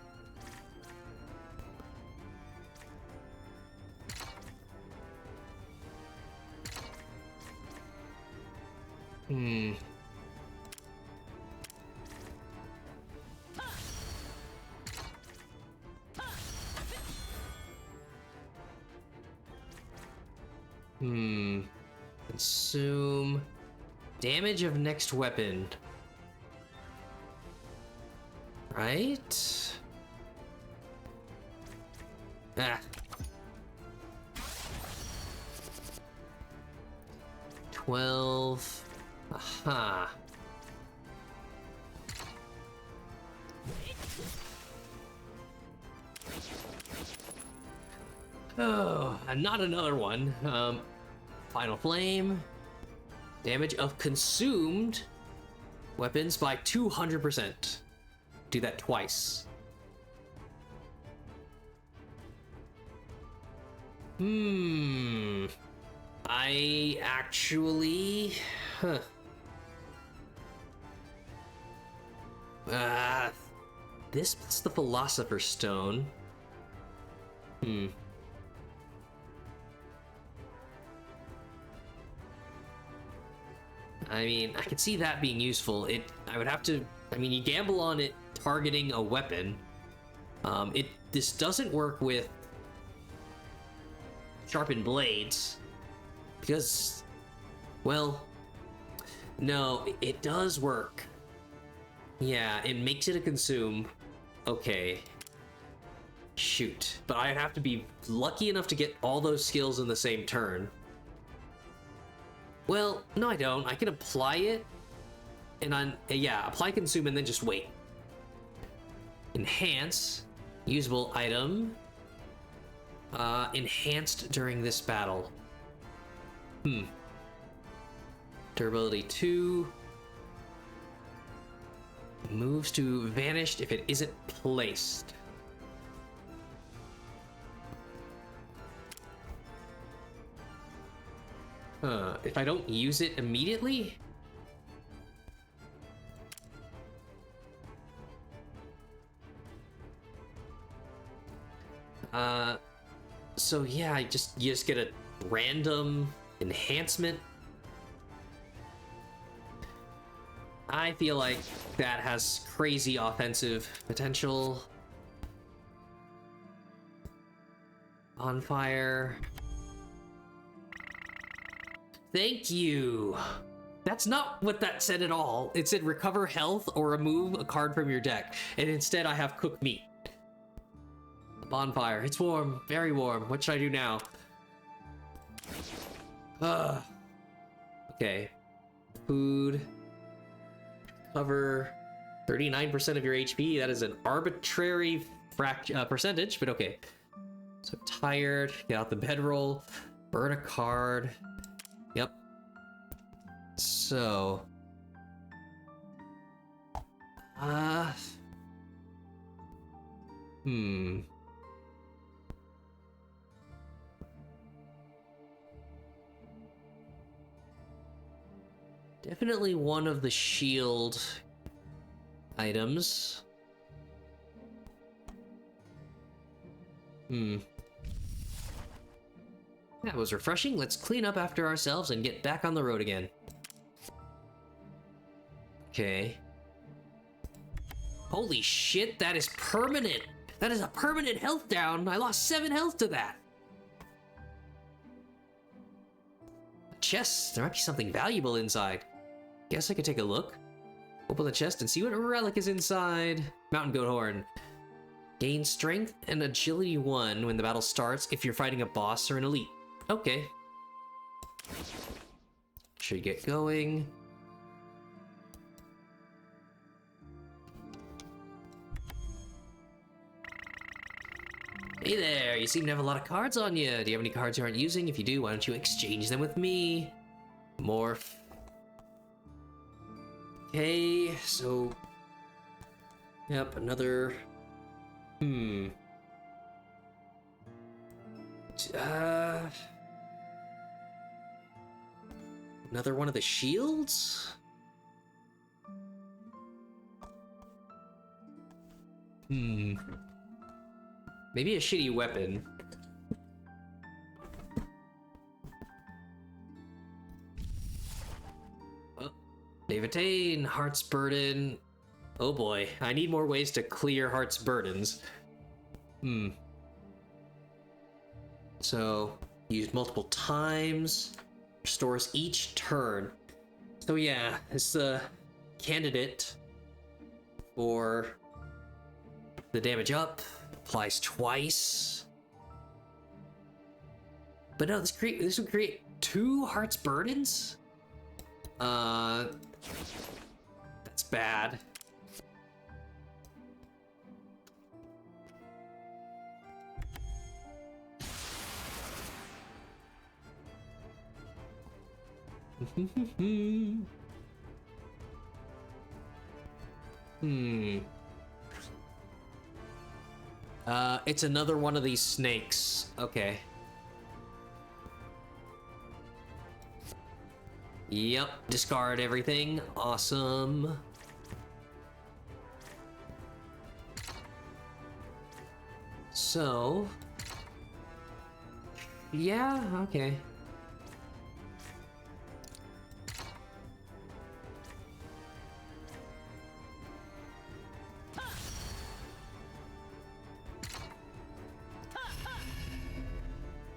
Consume. Damage of next weapon. Right? 12. Aha. Oh, and not another one. Final Flame. Damage of consumed weapons by 200%. Do that twice. I actually... This plus the Philosopher's Stone. I mean, I could see that being useful. I would have to, I mean, you gamble on it targeting a weapon. This doesn't work with sharpened blades because, well, no, it does work. Yeah, it makes it a consume. Okay. Shoot. But I'd have to be lucky enough to get all those skills in the same turn. Well, no, I don't. I can apply it, and yeah, apply consume and then just wait. Enhance. Usable item. Enhanced during this battle. Durability 2. Moves to vanished if it isn't placed. If I don't use it immediately? So yeah, you just get a random enhancement. I feel like that has crazy offensive potential. On fire. Thank you. That's not what that said at all. It said recover health or remove a card from your deck. And instead I have cooked meat. Bonfire. It's warm. Very warm. What should I do now? Okay. Food. Cover 39% of your HP. That is an arbitrary percentage, but okay. So tired. Get out the bedroll. Burn a card. Yep. So. Definitely one of the shield items. That was refreshing. Let's clean up after ourselves and get back on the road again. Okay. Holy shit, that is permanent. That is a permanent health down. I lost 7 health to that. Chest. There might be something valuable inside. Guess I could take a look. Open the chest and see what relic is inside. Mountain goat horn. Gain strength and agility 1 when the battle starts if you're fighting a boss or an elite. Okay. Should get going. Hey there, you seem to have a lot of cards on you. Do you have any cards you aren't using? If you do, why don't you exchange them with me? Morph. Okay, so... Yep, another... Another one of the shields? Maybe a shitty weapon. Oh, Davitain, Heart's Burden. Oh boy, I need more ways to clear Heart's Burdens. So, use multiple times. Restores each turn. So yeah, it's the candidate for the damage up. Applies twice. But no, this would create 2 Heart's Burdens? That's bad. It's another one of these snakes. Okay. Yep, discard everything. Awesome. So... yeah, okay.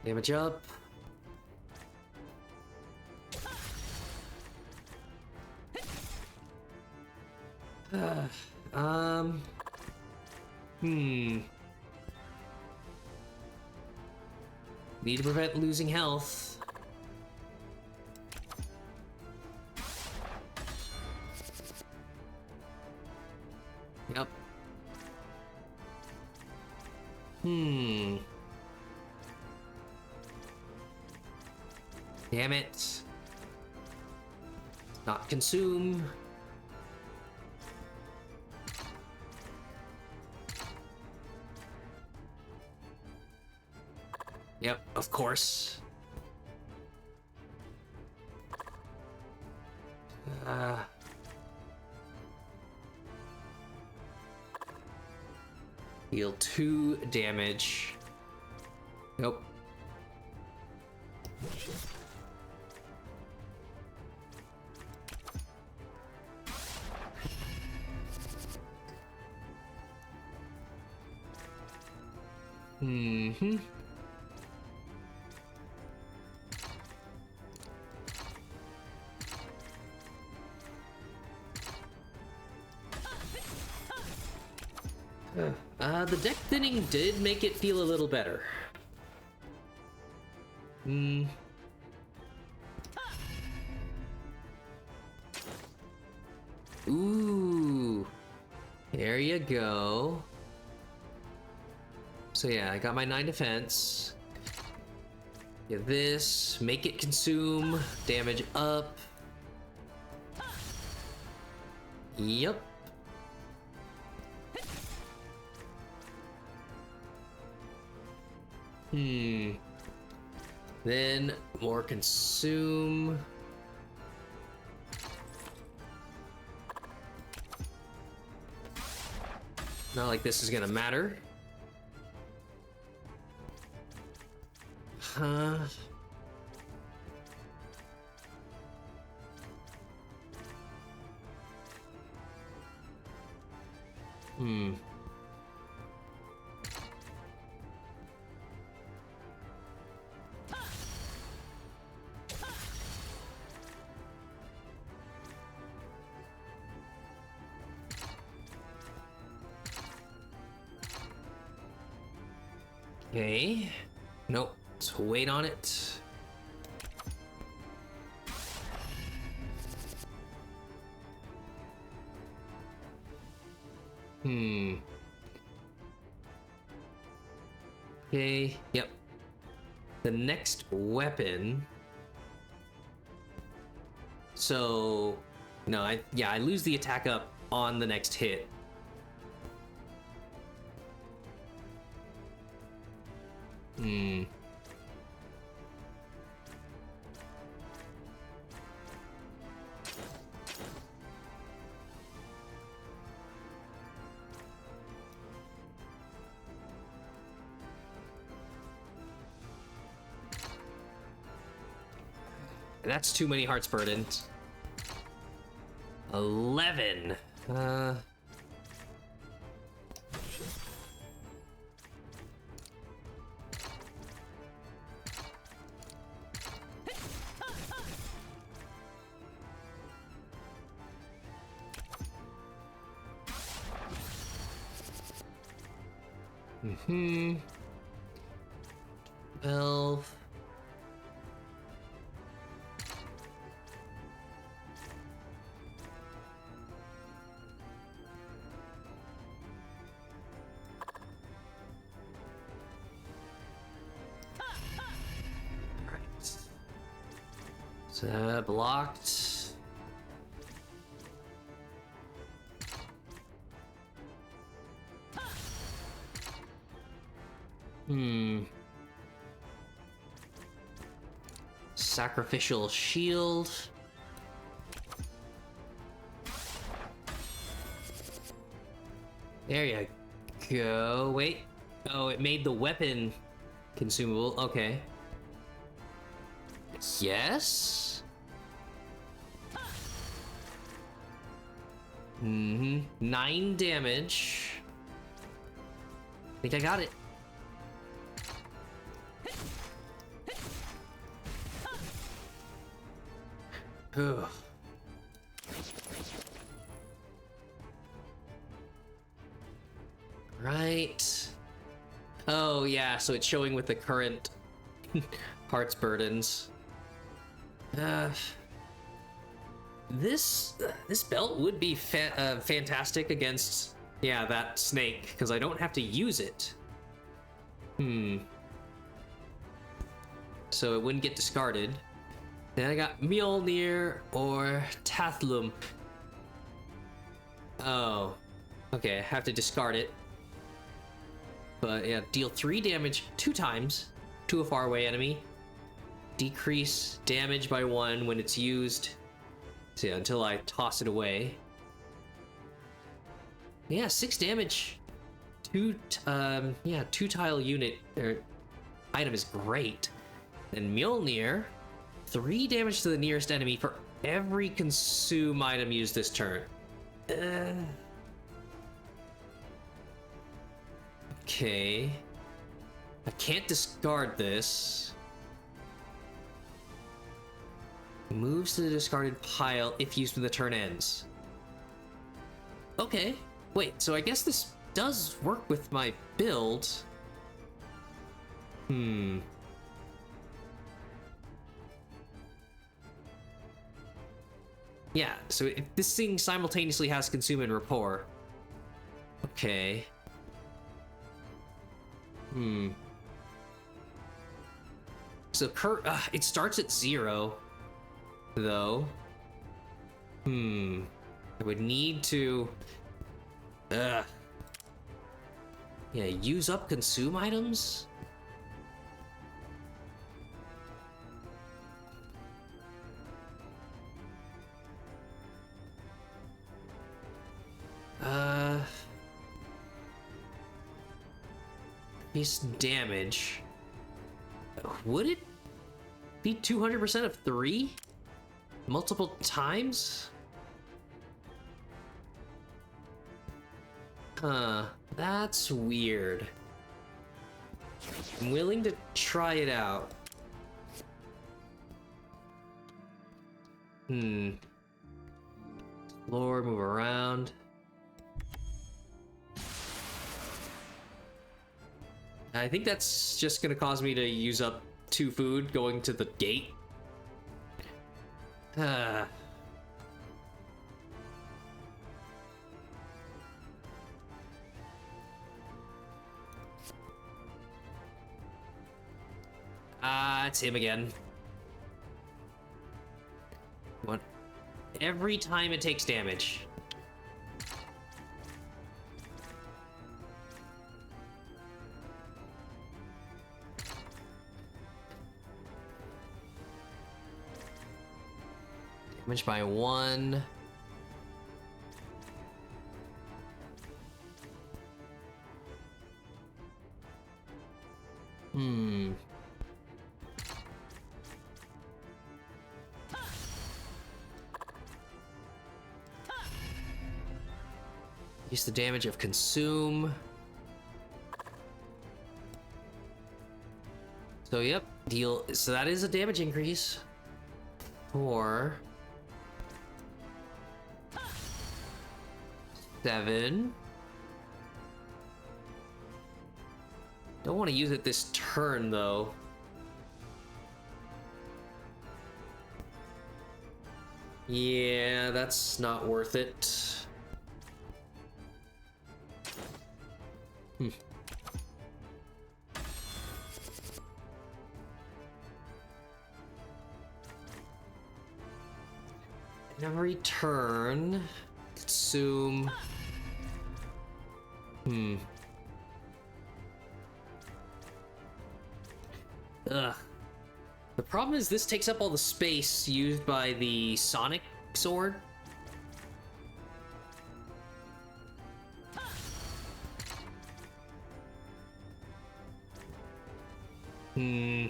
Damage up. Um... Need to prevent losing health. Yep. Damn it. Not consume. Yep, of course. Heal 2 damage. Nope. The deck thinning did make it feel a little better. Ooh. There you go. So yeah, I got my 9 defense. Get this, make it consume, damage up. Yep. Then more consume. Not like this is gonna matter. Huh. Okay. Nope. Let's wait on it. Okay. Yep. The next weapon. So, no, I lose the attack up on the next hit. That's too many hearts burdened. 11. Mm-hmm. 12. Blocked. Sacrificial shield. There you go. Wait. Oh, it made the weapon consumable. Okay. Yes? Mm-hmm. 9 damage. I think I got it. Ugh. Right. Oh, yeah, so it's showing with the current heart's burdens. This belt would be fantastic against, yeah, that snake, because I don't have to use it. So it wouldn't get discarded. Then I got Mjolnir or Tathlum. Oh, okay, I have to discard it. But yeah, deal 3 damage 2 times to a faraway enemy. Decrease damage by 1 when it's used. So yeah, until I toss it away. Yeah, 6 damage. 2 tile unit or item is great. And Mjolnir, 3 damage to the nearest enemy for every consume item used this turn. Okay. I can't discard this. Moves to the discarded pile if used when the turn ends. Okay. Wait, so I guess this does work with my build. Yeah, so this thing simultaneously has consume and rapport. Okay. So it starts at 0, though. I would need to yeah, use up consume items. Increase damage. Would it be 200% of 3? Multiple times? Huh, that's weird. I'm willing to try it out. Explore, move around. I think that's just gonna cause me to use up 2 food going to the gate. It's him again. What? Every time it takes damage. Damage by 1. Use the damage of consume. So yep, deal. So that is a damage increase. 4, 7. Don't want to use it this turn though. Yeah, that's not worth it. Every turn, consume. Ugh. The problem is this takes up all the space used by the Sonic sword. Hmm.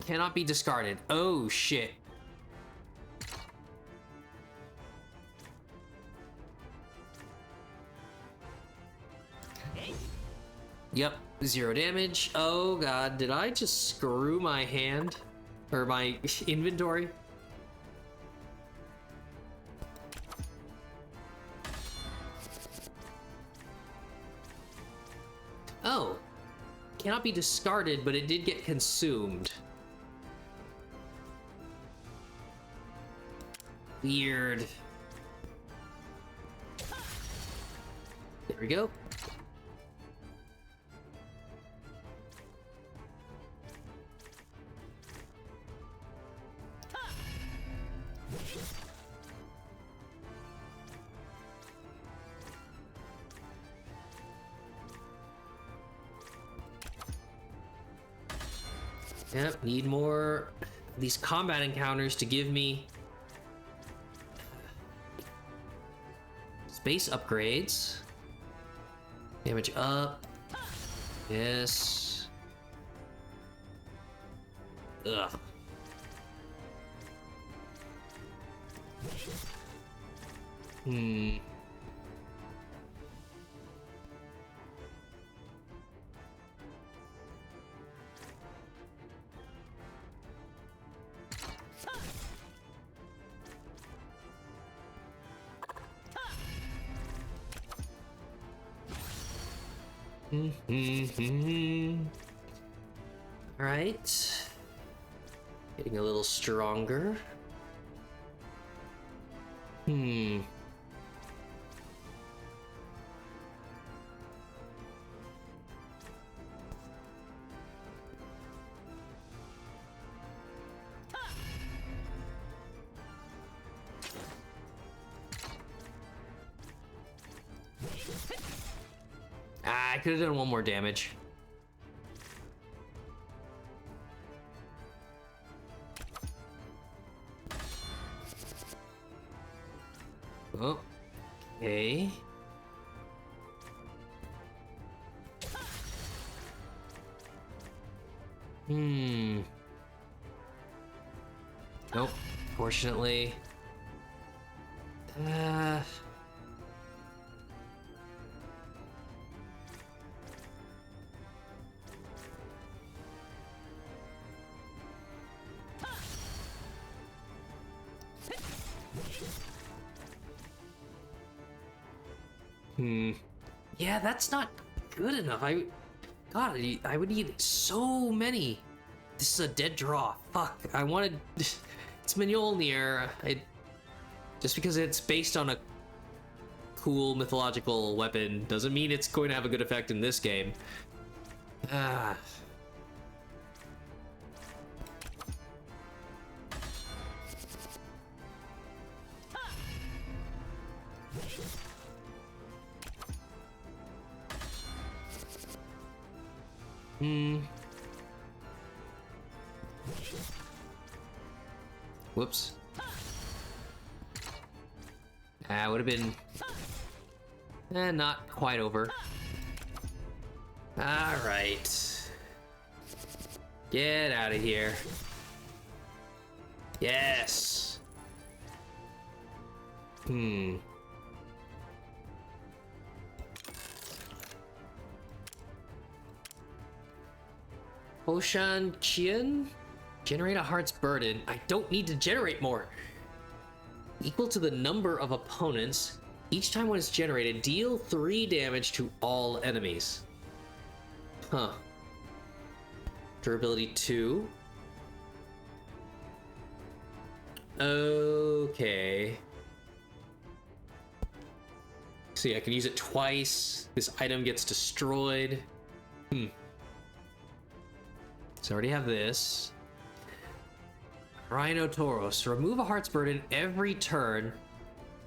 Cannot be discarded. Oh, shit. Yep, 0 damage. Oh god, did I just screw my hand? Or my inventory? Oh. Cannot be discarded, but it did get consumed. Weird. There we go. Yep, need more of these combat encounters to give me space upgrades. Damage up. Yes. Ugh. Hmm. All right. Getting a little stronger. Hmm. I could have done one more damage. Oh, okay. Hmm. Nope. Fortunately. Yeah, that's not good enough. God, I would need so many. This is a dead draw. Fuck. I wanted. It's Mjolnir. Just because it's based on a cool mythological weapon doesn't mean it's going to have a good effect in this game. Ah. Whoops. Would have been not quite over. All right. Get out of here. Yes. Hoshan Qian? Generate a heart's burden. I don't need to generate more. Equal to the number of opponents. Each time one is generated, deal 3 damage to all enemies. Huh. Durability 2. Okay. See, I can use it twice. This item gets destroyed. So I already have this. Rhino Tauros. Remove a heart's burden every turn.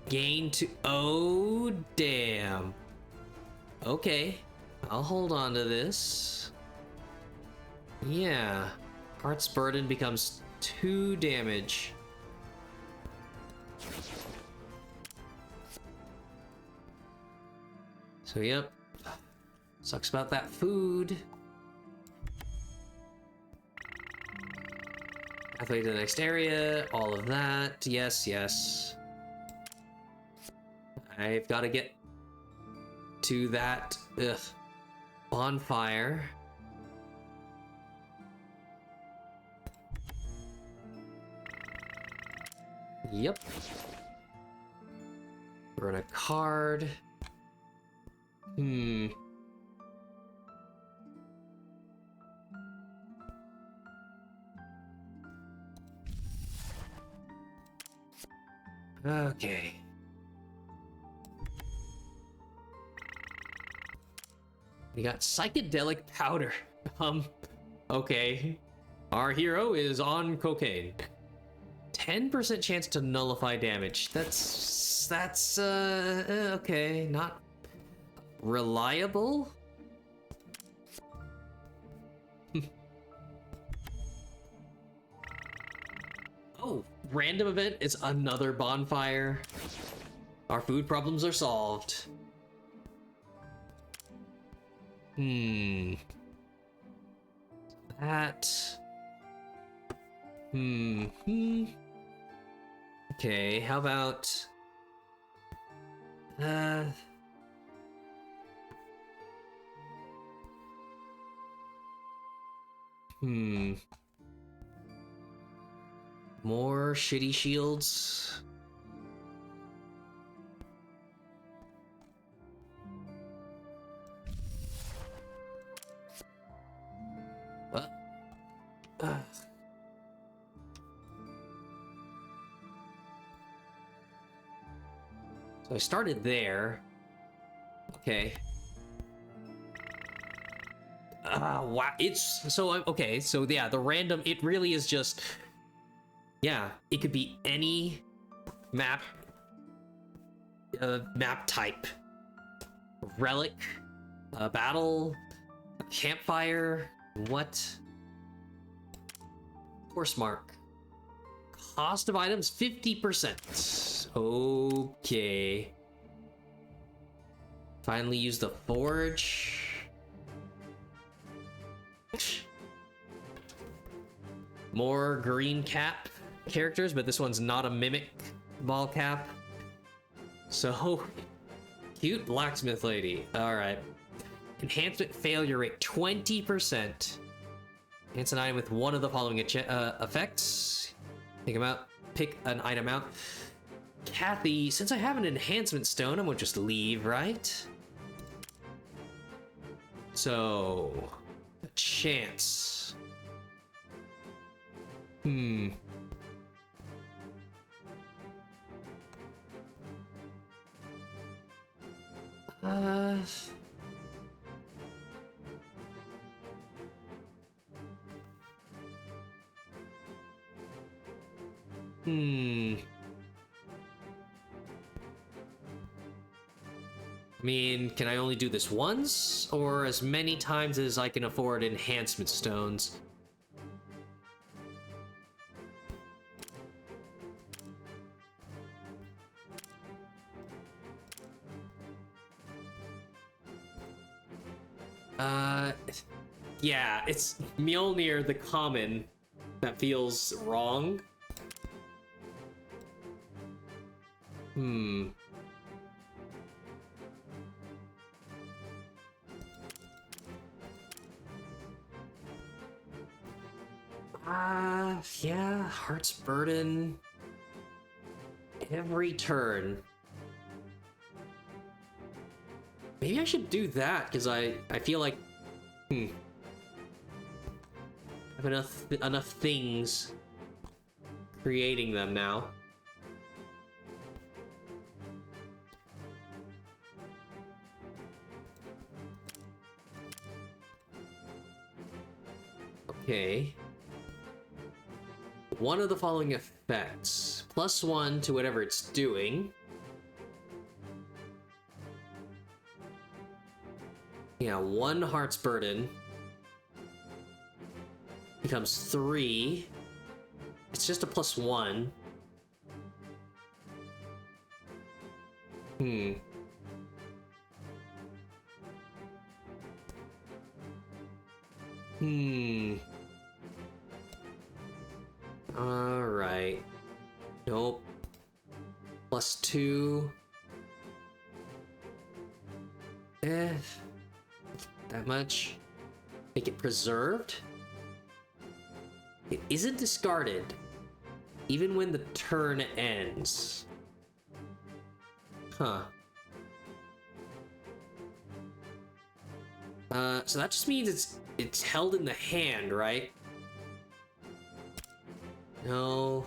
Gain to... Oh, damn. Okay. I'll hold on to this. Yeah. Heart's burden becomes 2 damage. So, yep. Sucks about that food. Pathway to the next area, all of that. Yes, yes. I've got to get to that bonfire. Yep. Burn a card. Okay. We got psychedelic powder. Okay. Our hero is on cocaine. 10% chance to nullify damage. That's okay. Not reliable. Oh, random event is another bonfire. Our food problems are solved. That. Okay, how about more shitty shields. What? So I started there. Okay. Wow. It's so okay. So yeah, the random. It really is just. Yeah, it could be any map. Map type. Relic, battle, campfire. What? Horse mark. Cost of items 50%. Okay. Finally use the forge. More green cap characters, but this one's not a mimic ball cap. So, cute blacksmith lady. Alright. Enhancement failure rate 20%. Enhance an item with one of the following effects. Pick an item out. Kathy, since I have an enhancement stone, I'm gonna just leave, right? So, a chance. I mean, can I only do this once? Or as many times as I can afford enhancement stones? Yeah, it's Mjolnir the common that feels wrong. Yeah, Heart's Burden. Every turn. Maybe I should do that, because I feel like... I have enough things creating them now. Okay. One of the following effects. +1 to whatever it's doing. Yeah, 1 Heart's Burden. Becomes 3. It's just a +1. Alright. Nope. +2. That much. Make it preserved. It isn't discarded, even when the turn ends. Huh. So that just means it's held in the hand, right? No.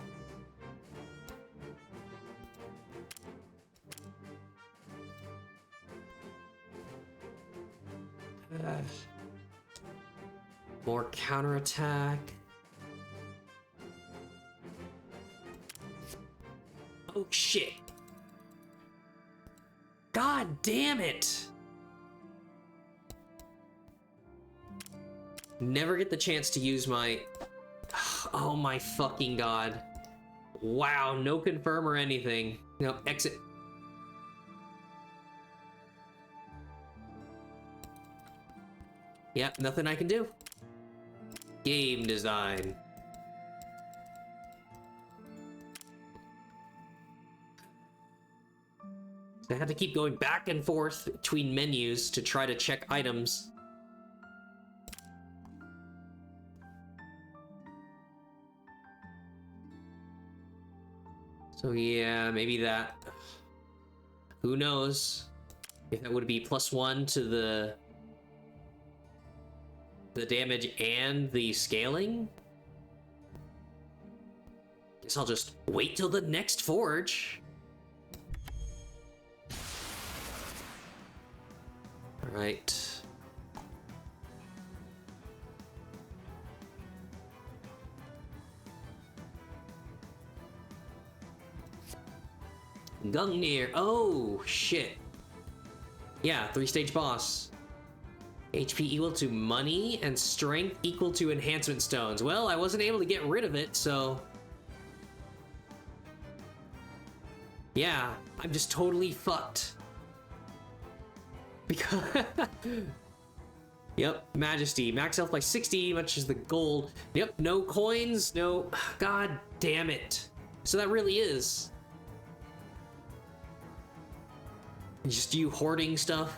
More counterattack. Oh shit. God damn it. Never get the chance to use my... Oh my fucking god. Wow, no confirm or anything. No, exit. Yep, nothing I can do. Game design. I had to keep going back and forth between menus to try to check items. So yeah, maybe that. Who knows? If that would be +1 to the damage and the scaling? Guess I'll just wait till the next forge. Alright. Gungnir. Oh, shit. Yeah, 3-stage boss. HP equal to money and strength equal to enhancement stones. Well, I wasn't able to get rid of it, so... Yeah, I'm just totally fucked. Because... Yep, Majesty. Max health by 60, much as the gold. Yep, no coins, no... God damn it. So that really is... Just you hoarding stuff?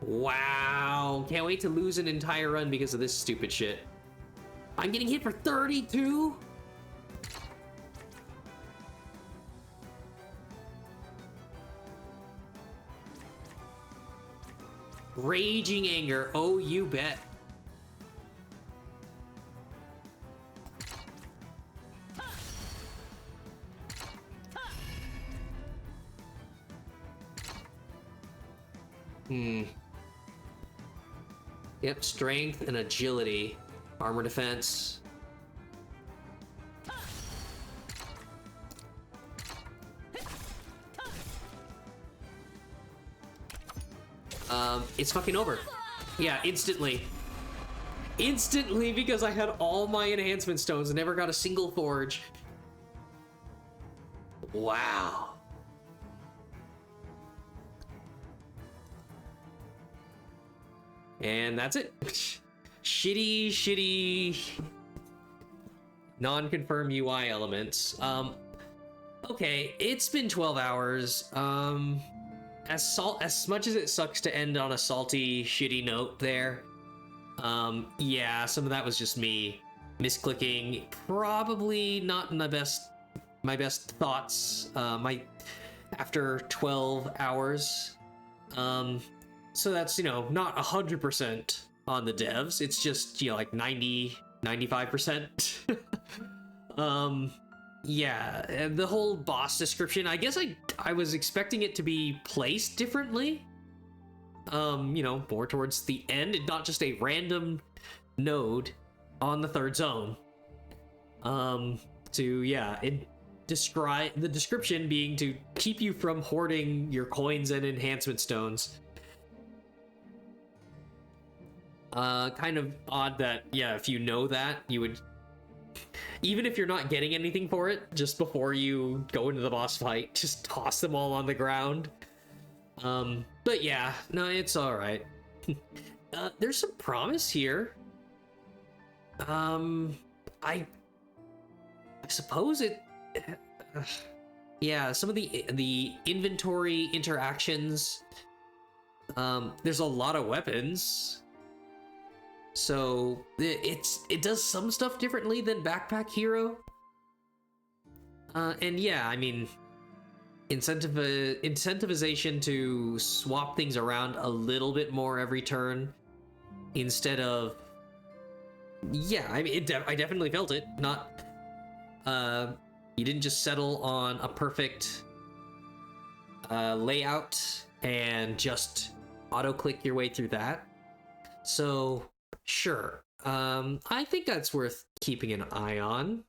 Wow. Can't wait to lose an entire run because of this stupid shit. I'm getting hit for 32? Raging anger. Oh, you bet. Yep, strength and agility. Armor defense. It's fucking over. Yeah, instantly. Instantly, because I had all my enhancement stones and never got a single forge. Wow. And that's it. Shitty non-confirm UI elements. Okay, it's been 12 hours. As much as it sucks to end on a salty, shitty note there, yeah, some of that was just me misclicking. Probably not in my best thoughts. After 12 hours. So that's, not 100% on the devs. It's just, like 95%. Yeah, and the whole boss description, I guess I was expecting it to be placed differently. More towards the end and not just a random node on the third zone. Describe the description being to keep you from hoarding your coins and enhancement stones. Kind of odd that, yeah, if you know that, you would, even if you're not getting anything for it, just before you go into the boss fight, just toss them all on the ground. But yeah, no, it's alright. There's some promise here. I suppose it. Yeah, some of the inventory interactions. There's a lot of weapons, so it does some stuff differently than Backpack Hero. And yeah, I mean, incentivization to swap things around a little bit more every turn instead of. Yeah, I mean, I definitely felt it. Not, you didn't just settle on a perfect layout and just auto click your way through that. So sure, I think that's worth keeping an eye on.